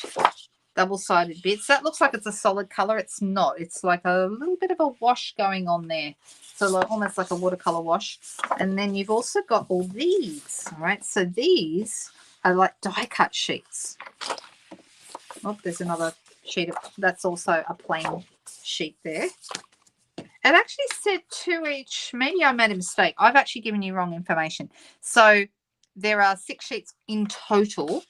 bits. That looks like it's a solid color. It's not. It's like a little bit of a wash going on there. So like, almost like a watercolor wash. And then you've also got all these. All right. So these are like die cut sheets. Oh, there's another sheet. That's also a plain sheet there. It actually said 2 each. Maybe I made a mistake. I've actually given you wrong information. So there are 6 sheets in total,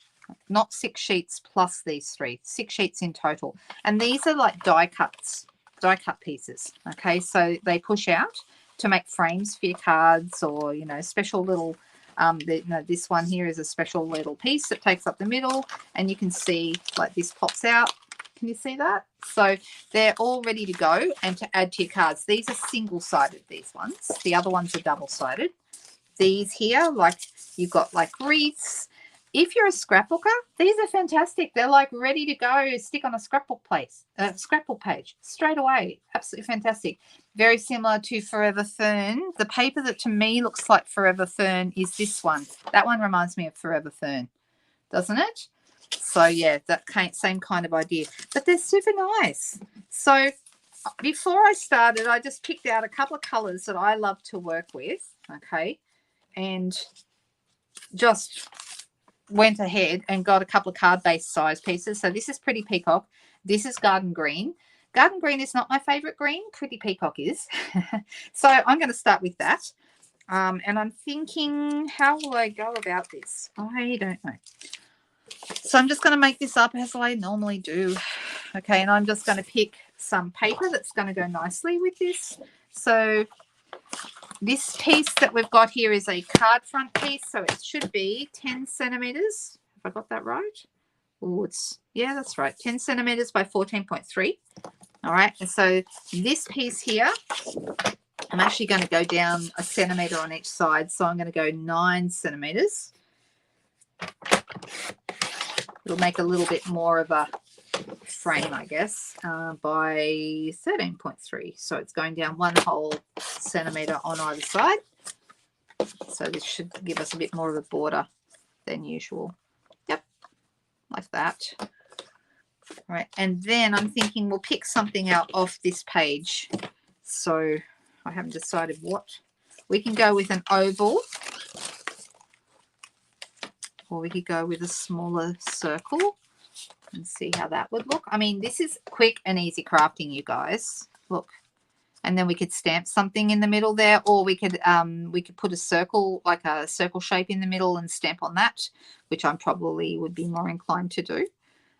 not 6 sheets plus these 3, 6 sheets in total. And these are like die cut pieces. Okay, so they push out to make frames for your cards, or, you know, special little, this one here is a special little piece that takes up the middle, and you can see like this pops out. Can you see that? So they're all ready to go and to add to your cards. These are single-sided, these ones. The other ones are double-sided. These here, like you've got like wreaths. If you're a scrapbooker, these are fantastic. They're like ready to go, stick on a scrapbook page straight away. Absolutely fantastic. Very similar to Forever Fern. The paper that to me looks like Forever Fern is this one. That one reminds me of Forever Fern, doesn't it? So yeah, that same kind of idea. But they're super nice. So before I started, I just picked out a couple of colors that I love to work with, okay, and just went ahead and got a couple of card-based size pieces. So this is Pretty Peacock. This is Garden Green. Garden Green is not my favorite green. Pretty Peacock is. So I'm going to start with that. And I'm thinking, how will I go about this? I don't know. So I'm just going to make this up as I normally do. Okay, and I'm just going to pick some paper that's going to go nicely with this. So this piece that we've got here is a card front piece, so it should be 10 centimeters. Have I got that right? Oh, yeah, that's right. 10 centimeters by 14.3. All right, and so this piece here, I'm actually going to go down a centimeter on each side, so I'm going to go 9 centimeters. It'll make a little bit more of a frame, I guess, by 13.3. So it's going down 1 whole centimeter on either side. So this should give us a bit more of a border than usual. Yep, like that. All right, and then I'm thinking we'll pick something out off this page. So I haven't decided what. We can go with an oval, or we could go with a smaller circle and see how that would look. I mean, this is quick and easy crafting, you guys. Look. And then we could stamp something in the middle there, or we could put a circle, like a circle shape in the middle, and stamp on that, which I probably would be more inclined to do.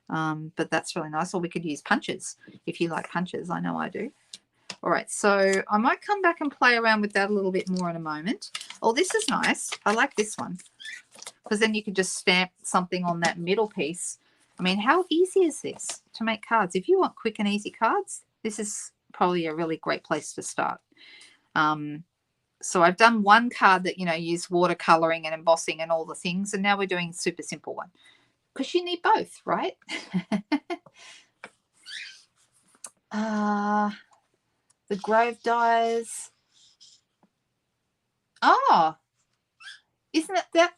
But that's really nice. Or we could use punches if you like punches. I know I do. All right, so I might come back and play around with that a little bit more in a moment. Oh, this is nice. I like this one, because then you could just stamp something on that middle piece. I mean, how easy is this to make cards? If you want quick and easy cards, this is probably a really great place to start. So I've done one card that, you know, used watercoloring and embossing and all the things, and now we're doing a super simple one, because you need both, right? The Grove dies. Oh, isn't it that?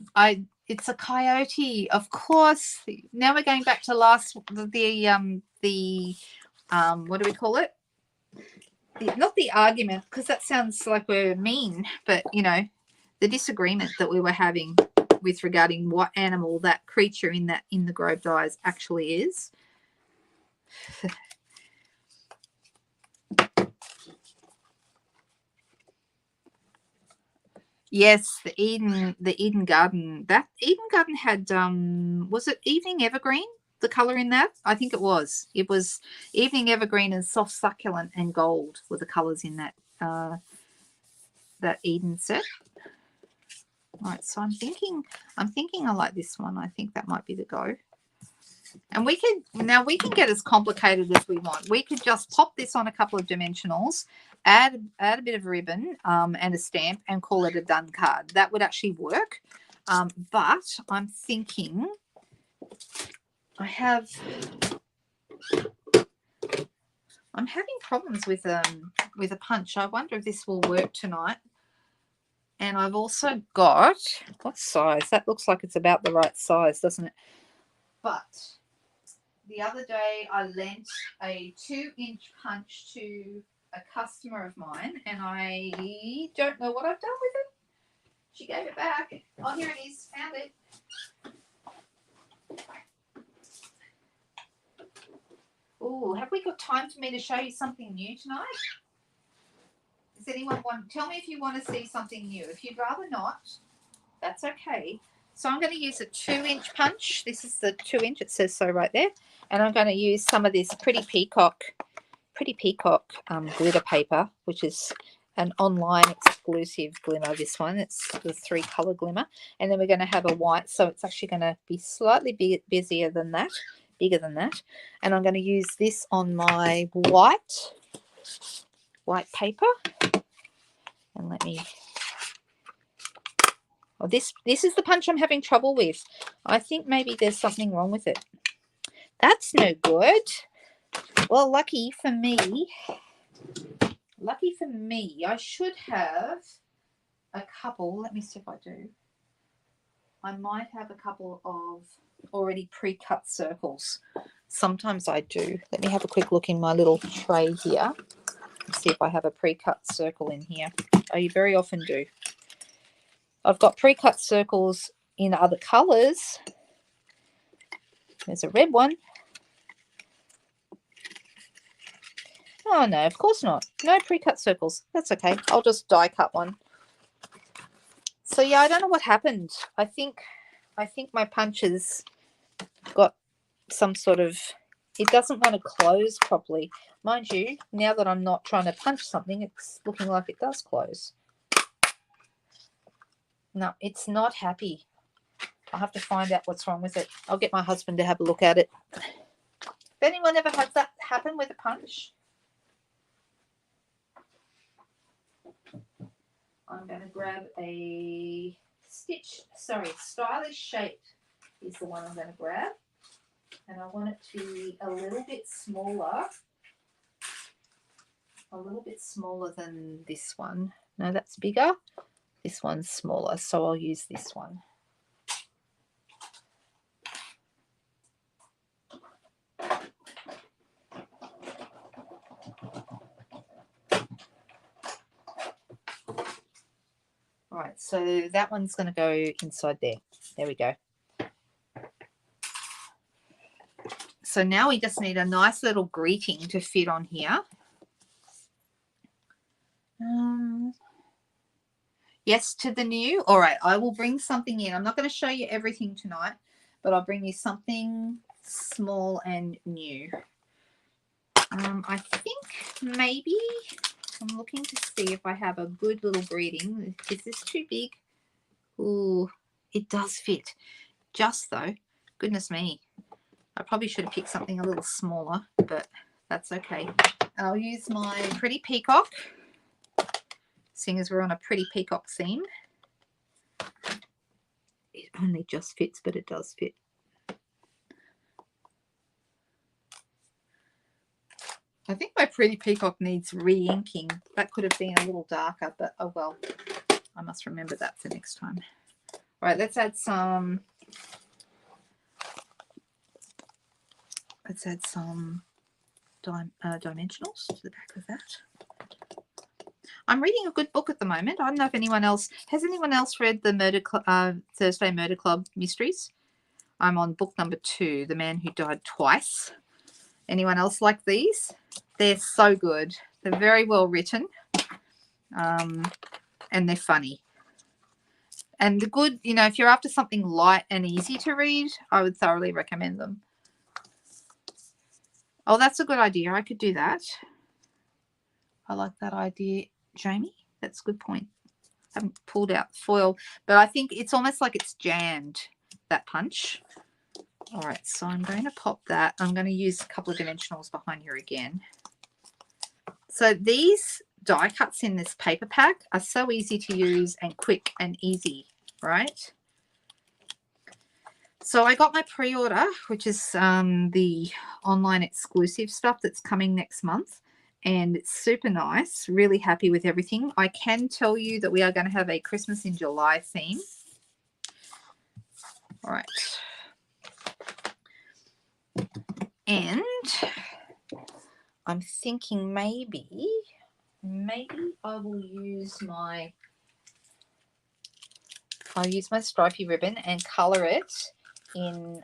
It's a coyote, of course. Now we're going back to what do we call it? Not the argument, because that sounds like we're mean, but, you know, the disagreement that we were having with regarding what animal that creature in the Grove dies actually is. Yes, the Eden Garden. That Eden Garden had was it Evening Evergreen? The color in that? I think it was. It was Evening Evergreen and Soft Succulent and Gold were the colors in that that Eden set. All right, so I'm thinking I like this one. I think that might be the go. And we can get as complicated as we want. We could just pop this on a couple of dimensionals, add a bit of ribbon and a stamp, and call it a done card. That would actually work. But I'm thinking I'm having problems with a punch. I wonder if this will work tonight. And I've also got, what size? That looks like it's about the right size, doesn't it? But the other day I lent a 2-inch punch to a customer of mine, and I don't know what I've done with it. She gave it back. Oh, here it is. Found it. Oh, have we got time for me to show you something new tonight? Does anyone tell me if you want to see something new? If you'd rather not, that's okay. So I'm going to use a 2-inch punch. This is the 2-inch, it says so right there. And I'm going to use some of this Pretty Peacock glitter paper, which is an online exclusive glimmer. This one, it's the 3-color glimmer. And then we're going to have a white, so it's actually going to be slightly bigger than that. And I'm going to use this on my white paper. And let me... Oh, this is the punch I'm having trouble with. I think maybe there's something wrong with it. That's no good. Well, lucky for me, I should have a couple. Let me see if I do. I might have a couple of already pre-cut circles. Sometimes I do. Let me have a quick look in my little tray here. See if I have a pre-cut circle in here. I very often do. I've got pre-cut circles in other colors. There's a red one. Oh, no, of course not. No pre-cut circles. That's okay. I'll just die cut one. So, yeah, I don't know what happened. I think my punch has got some sort of... It doesn't want to close properly. Mind you, now that I'm not trying to punch something, it's looking like it does close. No, it's not happy. I'll have to find out what's wrong with it. I'll get my husband to have a look at it. If anyone ever has that happen with a punch, I'm going to grab a stylish shape is the one I'm going to grab. And I want it to be a little bit smaller than this one. No, that's bigger. This one's smaller, so I'll use this one. All right, so that one's going to go inside there. There we go. So now we just need a nice little greeting to fit on here. Yes to the new. All right, I will bring something in. I'm not going to show you everything tonight, but I'll bring you something small and new. I think maybe I'm looking to see if I have a good little greeting. Is this too big? Ooh, it does fit. Just though, goodness me. I probably should have picked something a little smaller, but that's okay. I'll use my Pretty Peacock, seeing as we're on a Pretty Peacock theme. It only just fits, but it does fit. I think my Pretty Peacock needs re-inking. That could have been a little darker, but oh well. I must remember that for next time. All right, let's add some... dimensionals to the back of that. I'm reading a good book at the moment. I don't know if anyone else... Has anyone else read the Thursday Murder Club Mysteries? I'm on book number 2, The Man Who Died Twice. Anyone else like these? They're so good. They're very well written. And they're funny. And the good, you know, if you're after something light and easy to read, I would thoroughly recommend them. Oh, that's a good idea. I could do that. I like that idea, Jamie. That's a good point. I haven't pulled out foil, but I think it's almost like it's jammed, that punch. All right, so I'm going to pop that. I'm going to use a couple of dimensionals behind here again. So these die cuts in this paper pack are so easy to use and quick and easy, right? So I got my pre-order, which is the online exclusive stuff that's coming next month. And it's super nice. Really happy with everything. I can tell you that we are going to have a Christmas in July theme. All right. And I'm thinking maybe I will use my stripy ribbon and color it in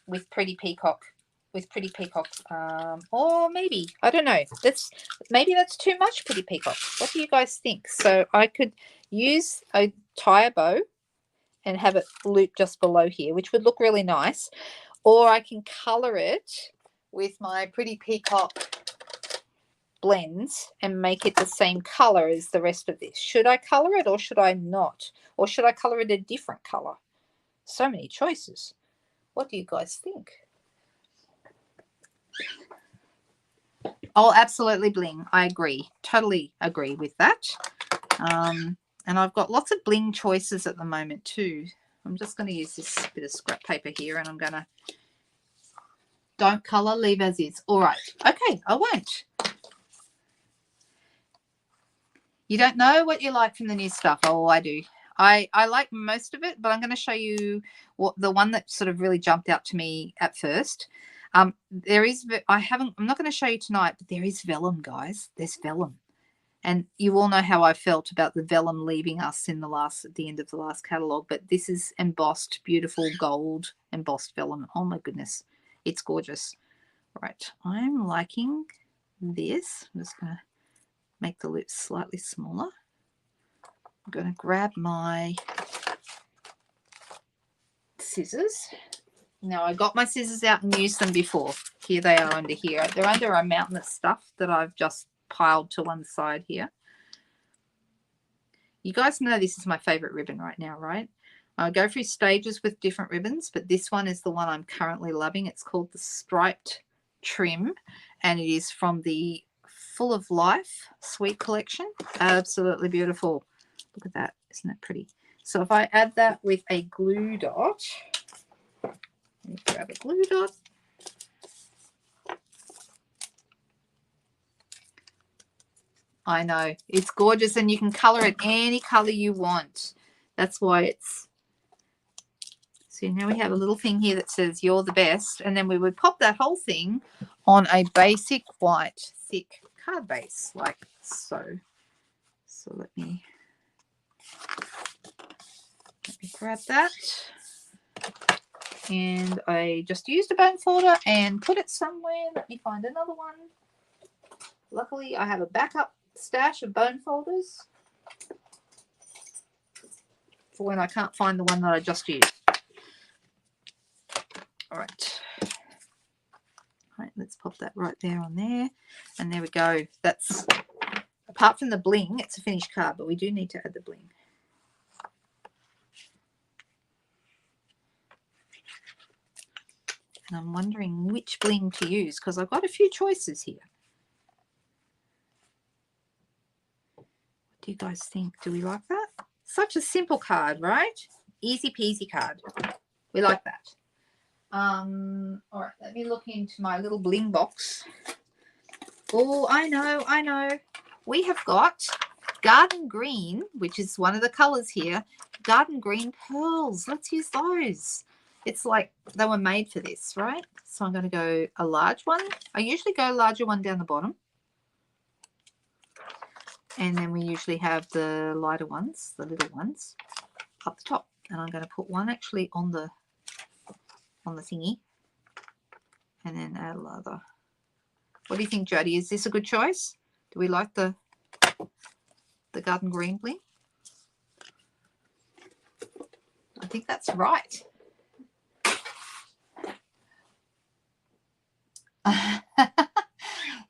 with Pretty Peacock with Pretty Peacock, or maybe, I don't know. Maybe that's too much Pretty Peacock. What do you guys think? So I could use a tire bow and have it loop just below here, which would look really nice. Or I can color it with my Pretty Peacock blends and make it the same color as the rest of this. Should I color it or should I not? Or should I color it a different color? So many choices. What do you guys think? Oh, absolutely bling. I agree. Totally agree with that. And I've got lots of bling choices at the moment too. I'm just going to use this bit of scrap paper here, and I'm going to don't color, leave as is. All right. Okay, I won't. You don't know what you like from the new stuff. Oh, I do. I like most of it, but I'm going to show you what the one that sort of really jumped out to me at first. I'm not going to show you tonight, but there is vellum, guys. There's vellum. And you all know how I felt about the vellum leaving us at the end of the last catalogue, but this is embossed, beautiful gold embossed vellum. Oh my goodness, it's gorgeous. All right, I'm liking this. I'm just going to make the lips slightly smaller. I'm going to grab my scissors. Now, I got my scissors out and used them before. Here they are under here. They're under a mountain of stuff that I've just piled to one side here. You guys know this is my favorite ribbon right now, right? I go through stages with different ribbons, but this one is the one I'm currently loving. It's called the Striped Trim, and it is from the Full of Life Sweet Collection. Absolutely beautiful. Look at that. Isn't that pretty? So if I add that with a glue dot, let me grab a glue dot. I know, it's gorgeous, and you can color it any color you want. That's why it's, so now we have a little thing here that says you're the best, and then we would pop that whole thing on a basic white thick card base like so. So let me grab that, and I just used a bone folder and put it somewhere. Let me find another one. Luckily I have a backup stash of bone folders for when I can't find the one that I just used. All right, let's pop that right there on there, and there we go. That's, apart from the bling, it's a finished card, but we do need to add the bling. And I'm wondering which bling to use because I've got a few choices here. Do you guys think? Do we like that? Such a simple card, right? Easy peasy card. We like that. All right, let me look into my little bling box. Oh, I know. We have got Garden Green, which is one of the colors here. Garden Green pearls. Let's use those. It's like they were made for this, right? So I'm going to go a large one. I usually go a larger one down the bottom. And then we usually have the lighter ones, the little ones, up the top. And I'm going to put one actually on the thingy, and then add another. What do you think, Jodie? Is this a good choice? Do we like the Garden Green bling? I think that's right.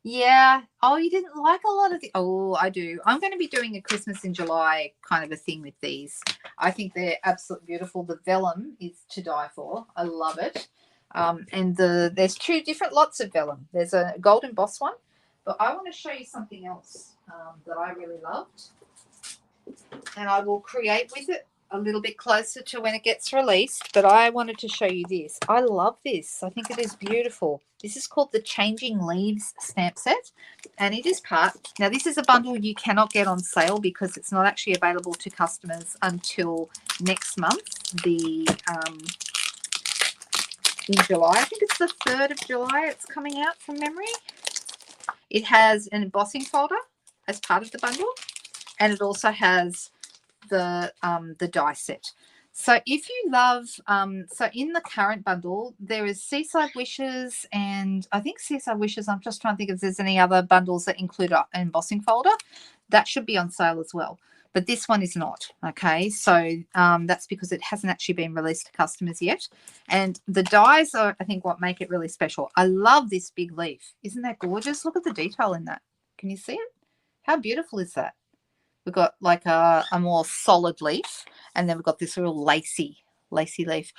Yeah. Oh, you didn't like a lot of the. Oh, I do. I'm going to be doing a Christmas in July kind of a thing with these. I think they're absolutely beautiful. The vellum is to die for. I love it. And there's two different lots of vellum. There's a gold embossed one, but I want to show you something else that I really loved, and I will create with it a little bit closer to when it gets released. But I wanted to show you this. I love this. I think it is beautiful. This is called the Changing Leaves stamp set, and it is part. Now, this is a bundle you cannot get on sale because it's not actually available to customers until next month, in July. I think it's the 3rd of July it's coming out from memory. It has an embossing folder as part of the bundle, and it also has the die set. So if you love, so in the current bundle, there is Seaside Wishes and I think Seaside Wishes, I'm just trying to think if there's any other bundles that include an embossing folder. That should be on sale as well. But this one is not, okay? So that's because it hasn't actually been released to customers yet. And the dies are, I think, what make it really special. I love this big leaf. Isn't that gorgeous? Look at the detail in that. Can you see it? How beautiful is that? We've got like a more solid leaf, and then we've got this real lacy leaf.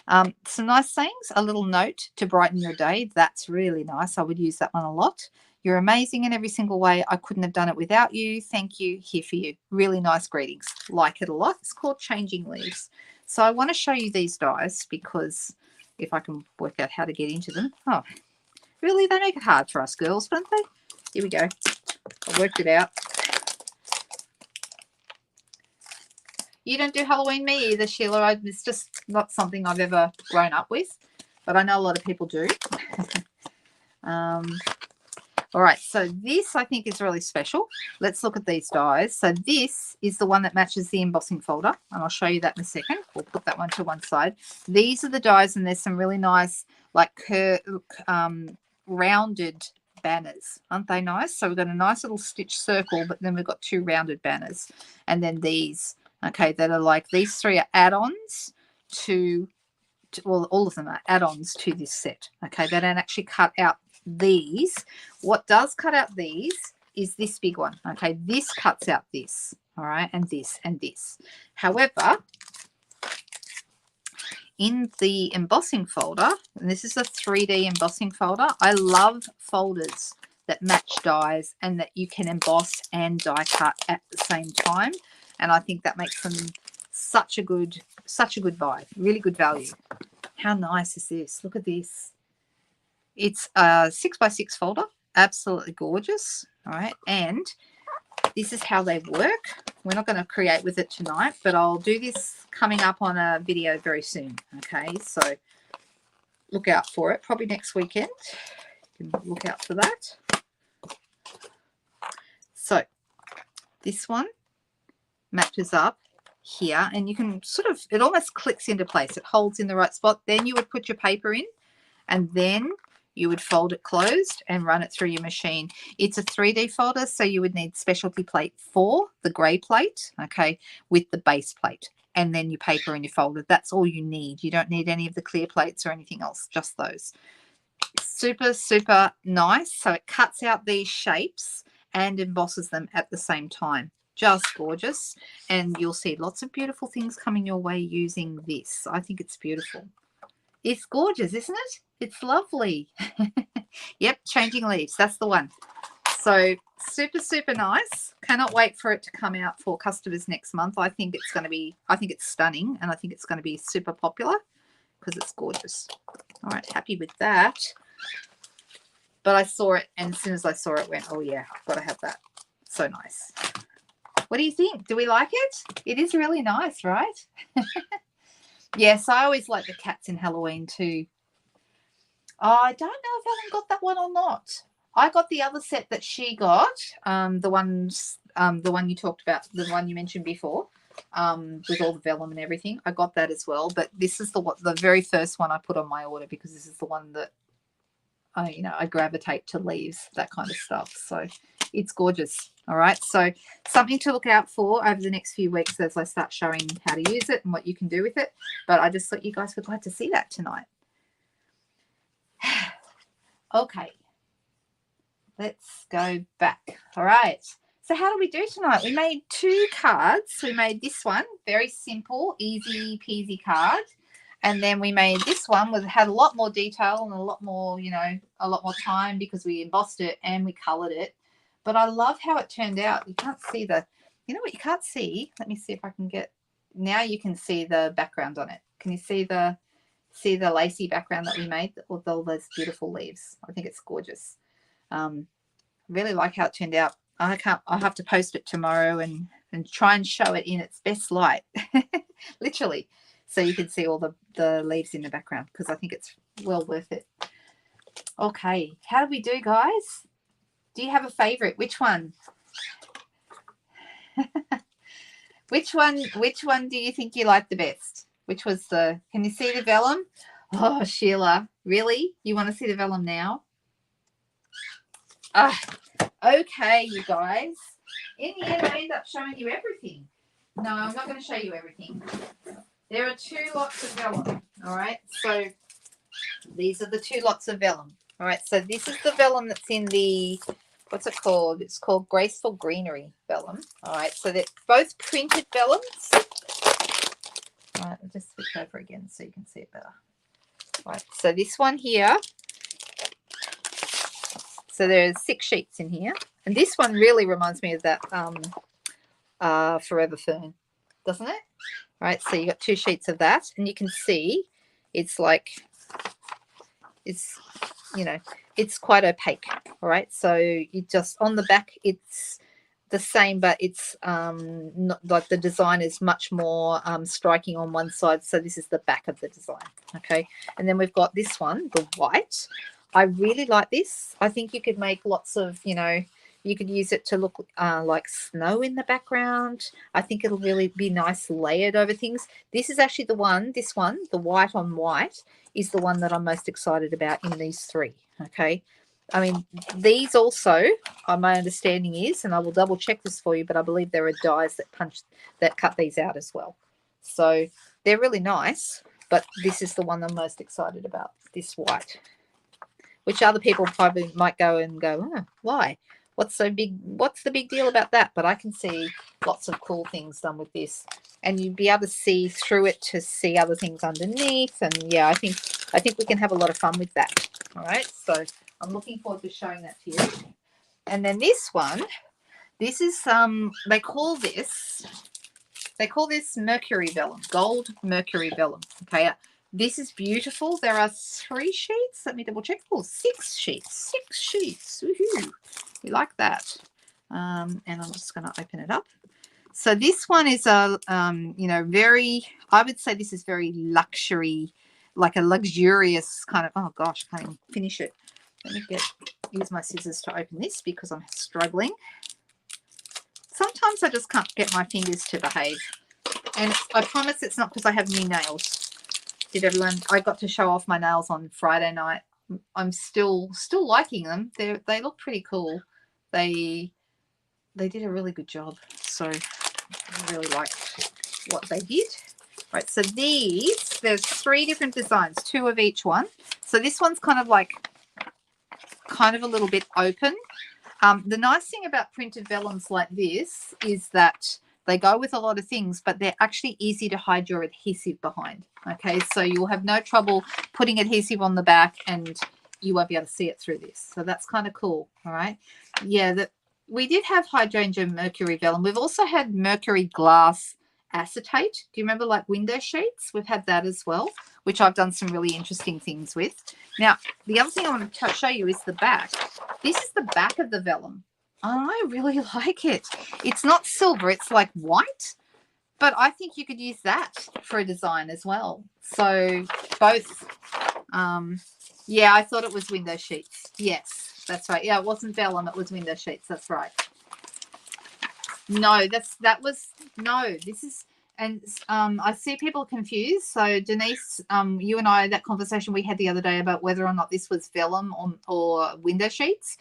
Some nice things. A little note to brighten your day. That's really nice. I would use that one a lot. You're amazing in every single way. I couldn't have done it without you. Thank you. Here for you. Really nice greetings. Like it a lot. It's called Changing Leaves. So I want to show you these dies because if I can work out how to get into them. Oh, really? They make it hard for us girls, don't they? Here we go. I worked it out. You don't do Halloween, me either, Sheila. It's just not something I've ever grown up with, but I know a lot of people do. All right, so this I think is really special. Let's look at these dies. So this is the one that matches the embossing folder, and I'll show you that in a second. We'll put that one to one side. These are the dies, and there's some really nice, like rounded banners. Aren't they nice? So we've got a nice little stitch circle, but then we've got two rounded banners, and then these. Okay, that are like these three are add-ons to well, all of them are add-ons to this set. Okay, they don't actually cut out these. What does cut out these is this big one. Okay, this cuts out this. All right, and this and this. However, in the embossing folder, and this is a 3D embossing folder, I love folders that match dies and that you can emboss and die cut at the same time. And I think that makes them such a good buy, really good value. How nice is this? Look at this. It's a 6x6 folder, absolutely gorgeous. All right, and this is how they work. We're not going to create with it tonight, but I'll do this coming up on a video very soon. Okay, so look out for it. Probably next weekend. You can look out for that. So this one matches up here, and you can sort of, it almost clicks into place. It holds in the right spot. Then you would put your paper in, and then you would fold it closed and run it through your machine. It's a 3D folder, so you would need specialty plate 4, the grey plate, okay, with the base plate, and then your paper and your folder. That's all you need. You don't need any of the clear plates or anything else, just those. Super, super nice. So it cuts out these shapes and embosses them at the same time. Just gorgeous. And you'll see lots of beautiful things coming your way using this. I think it's beautiful. It's gorgeous, isn't it? It's lovely. Yep, Changing Leaves. That's the one. So super, super nice. Cannot wait for it to come out for customers next month. I think it's going to be, I think it's stunning, and I think it's going to be super popular because it's gorgeous. All right, happy with that. But I saw it, and as soon as I saw it, went, oh yeah, I've got to have that. So nice. What do you think? Do we like it? It is really nice, right? Yes, I always like the cats in Halloween too. Oh, I don't know if Ellen got that one or not. I got the other set that she got, the one you talked about, the one you mentioned before, with all the vellum and everything. I got that as well, but this is the very first one I put on my order because this is the one that I gravitate to leaves, that kind of stuff. So it's gorgeous. All right, so something to look out for over the next few weeks as I start showing how to use it and what you can do with it. But I just thought you guys would like to see that tonight. Okay, let's go back. All right, so how do we do tonight? We made 2 cards. We made this one, very simple, easy peasy card. And then we made this one had a lot more detail and a lot more, a lot more time because we embossed it and we colored it. But I love how it turned out. You can't see what you can't see? Let me see if I can get, now you can see the background on it. Can you see the lacy background that we made with all those beautiful leaves? I think it's gorgeous. Really like how it turned out. I'll have to post it tomorrow and try and show it in its best light, literally. So you can see all the leaves in the background because I think it's well worth it. Okay, how do we do, guys? Do you have a favorite? Which one? Which one do you think you like the best? Which was the, can you see the vellum? Oh, Sheila, really? You want to see the vellum now? Okay, you guys. In the end, I end up showing you everything. No, I'm not going to show you everything. There are 2 lots of vellum, all right? So these are the 2 lots of vellum, all right? So this is the vellum that's in the, what's it called? It's called Graceful Greenery vellum, all right? So they're both printed vellums. All right, I'll just switch over again so you can see it better. All right, so this one here, so there's 6 sheets in here. And this one really reminds me of that Forever Fern, doesn't it? All right, so you got 2 sheets of that. And you can see it's like, it's, you know, it's quite opaque. All right, so you just, on the back, it's the same, but it's not like the design is much more striking on one side. So this is the back of the design. Okay, and then we've got this one, the white. I really like this. I think you could make lots of, you know, you could use it to look like snow in the background. I think it'll really be nice layered over things. This is actually the one, this one, the white on white, is the one that I'm most excited about in these 3. Okay. I mean, these also, my understanding is, and I will double check this for you, but I believe there are dies that cut these out as well. So they're really nice, but this is the one I'm most excited about, this white. Which other people probably might go, oh, why? What's so big? What's the big deal about that? But I can see lots of cool things done with this. And you'd be able to see through it to see other things underneath. And yeah, I think we can have a lot of fun with that. All right. So I'm looking forward to showing that to you. And then this one, this is they call this mercury vellum, gold mercury vellum. Okay. This is beautiful. There are 3 sheets. Let me double check. Oh, 6 sheets. 6 sheets. Woohoo. We like that. And I'm just going to open it up. So this one is a, you know, very, I would say this is very luxury, like a luxurious kind of, oh gosh, I can't even finish it. Let me use my scissors to open this because I'm struggling. Sometimes I just can't get my fingers to behave. And I promise it's not because I have new nails. I got to show off my nails on Friday night. I'm still liking them. They look pretty cool. They did a really good job. So I really liked what they did. Right, so there's 3 different designs, 2 of each one. So this one's kind of a little bit open. The nice thing about printed vellums like this is that they go with a lot of things, but they're actually easy to hide your adhesive behind. Okay, so you'll have no trouble putting adhesive on the back and you won't be able to see it through this. So that's kind of cool. All right. Yeah, we did have hydrangea mercury vellum. We've also had mercury glass acetate. Do you remember like window sheets? We've had that as well, which I've done some really interesting things with. Now, the other thing I want to show you is the back. This is the back of the vellum. I really like it. It's not silver, it's like white, but I think you could use that for a design as well. So both, yeah, I thought it was window sheets. Yes, that's right. Yeah, it wasn't vellum, it was window sheets. That's right. No, this is, and I see people confused. So Denise, you and I, that conversation we had the other day about whether or not this was vellum or window sheets.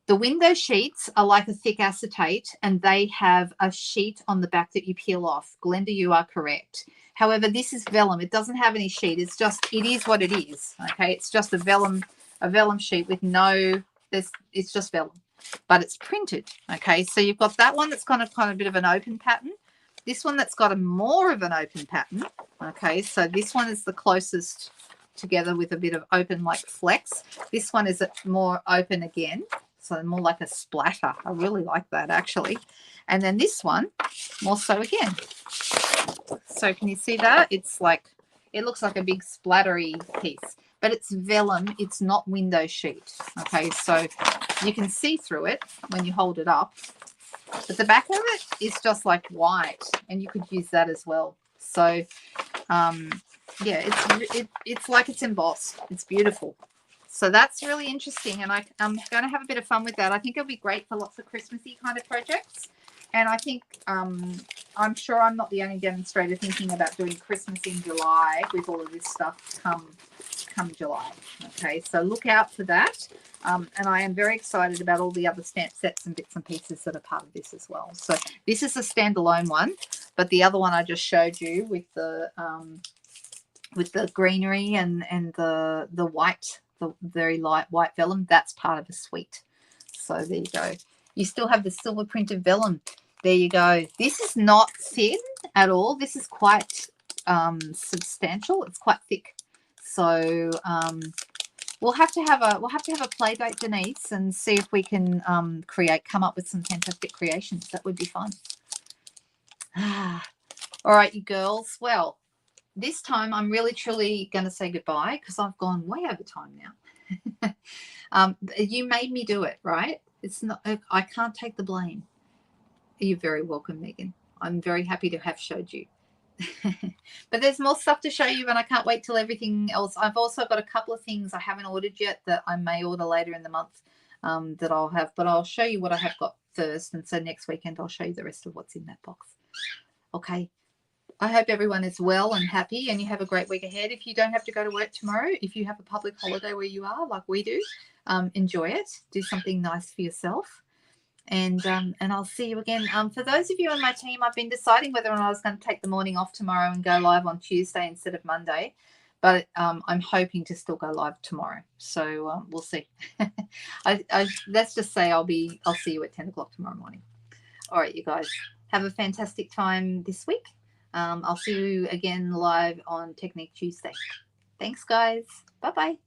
The window sheets are like a thick acetate and they have a sheet on the back that you peel off. Glenda, you are correct. However, this is vellum. It doesn't have any sheet. It is what it is. Okay. It's just a vellum sheet with it's just vellum, but it's printed. Okay. So you've got that one that's kind of a bit of an open pattern. This one that's got more of an open pattern. Okay. So this one is the closest together with a bit of open like flex. This one is more open again. So more like a splatter. I really like that actually. And then this one, more so again. So can you see that? It's like, it looks like a big splattery piece, but it's vellum. It's not window sheet. Okay, so you can see through it when you hold it up. But the back of it is just like white, and you could use that as well. So, yeah, it's like it's embossed. It's beautiful. So that's really interesting, and I'm going to have a bit of fun with that. I think it'll be great for lots of Christmassy kind of projects. And I think I'm sure I'm not the only demonstrator thinking about doing Christmas in July with all of this stuff come July. Okay, so look out for that. And I am very excited about all the other stamp sets and bits and pieces that are part of this as well. So this is a standalone one, but the other one I just showed you with the greenery and the white, the very light white vellum, that's part of a suite. So there you go. You still have the silver printed vellum. There you go. This is not thin at all. This is quite substantial. It's quite thick. So we'll have to have a play date, Denise, and see if we can come up with some fantastic creations. That would be fun. All right, you girls. Well, this time I'm really truly going to say goodbye because I've gone way over time now. You made me do it, right? It's not. I can't take the blame. You're very welcome, Megan. I'm very happy to have showed you. But there's more stuff to show you, and I can't wait till everything else. I've also got a couple of things I haven't ordered yet that I may order later in the month that I'll have, but I'll show you what I have got first, and so next weekend I'll show you the rest of what's in that box. Okay. I hope everyone is well and happy, and you have a great week ahead. If you don't have to go to work tomorrow, if you have a public holiday where you are, like we do, enjoy it. Do something nice for yourself. And I'll see you again. For those of you on my team, I've been deciding whether or not I was going to take the morning off tomorrow and go live on Tuesday instead of Monday. But I'm hoping to still go live tomorrow. So we'll see. Let's just say I'll see you at 10 o'clock tomorrow morning. All right, you guys. Have a fantastic time this week. I'll see you again live on Technique Tuesday. Thanks, guys. Bye-bye.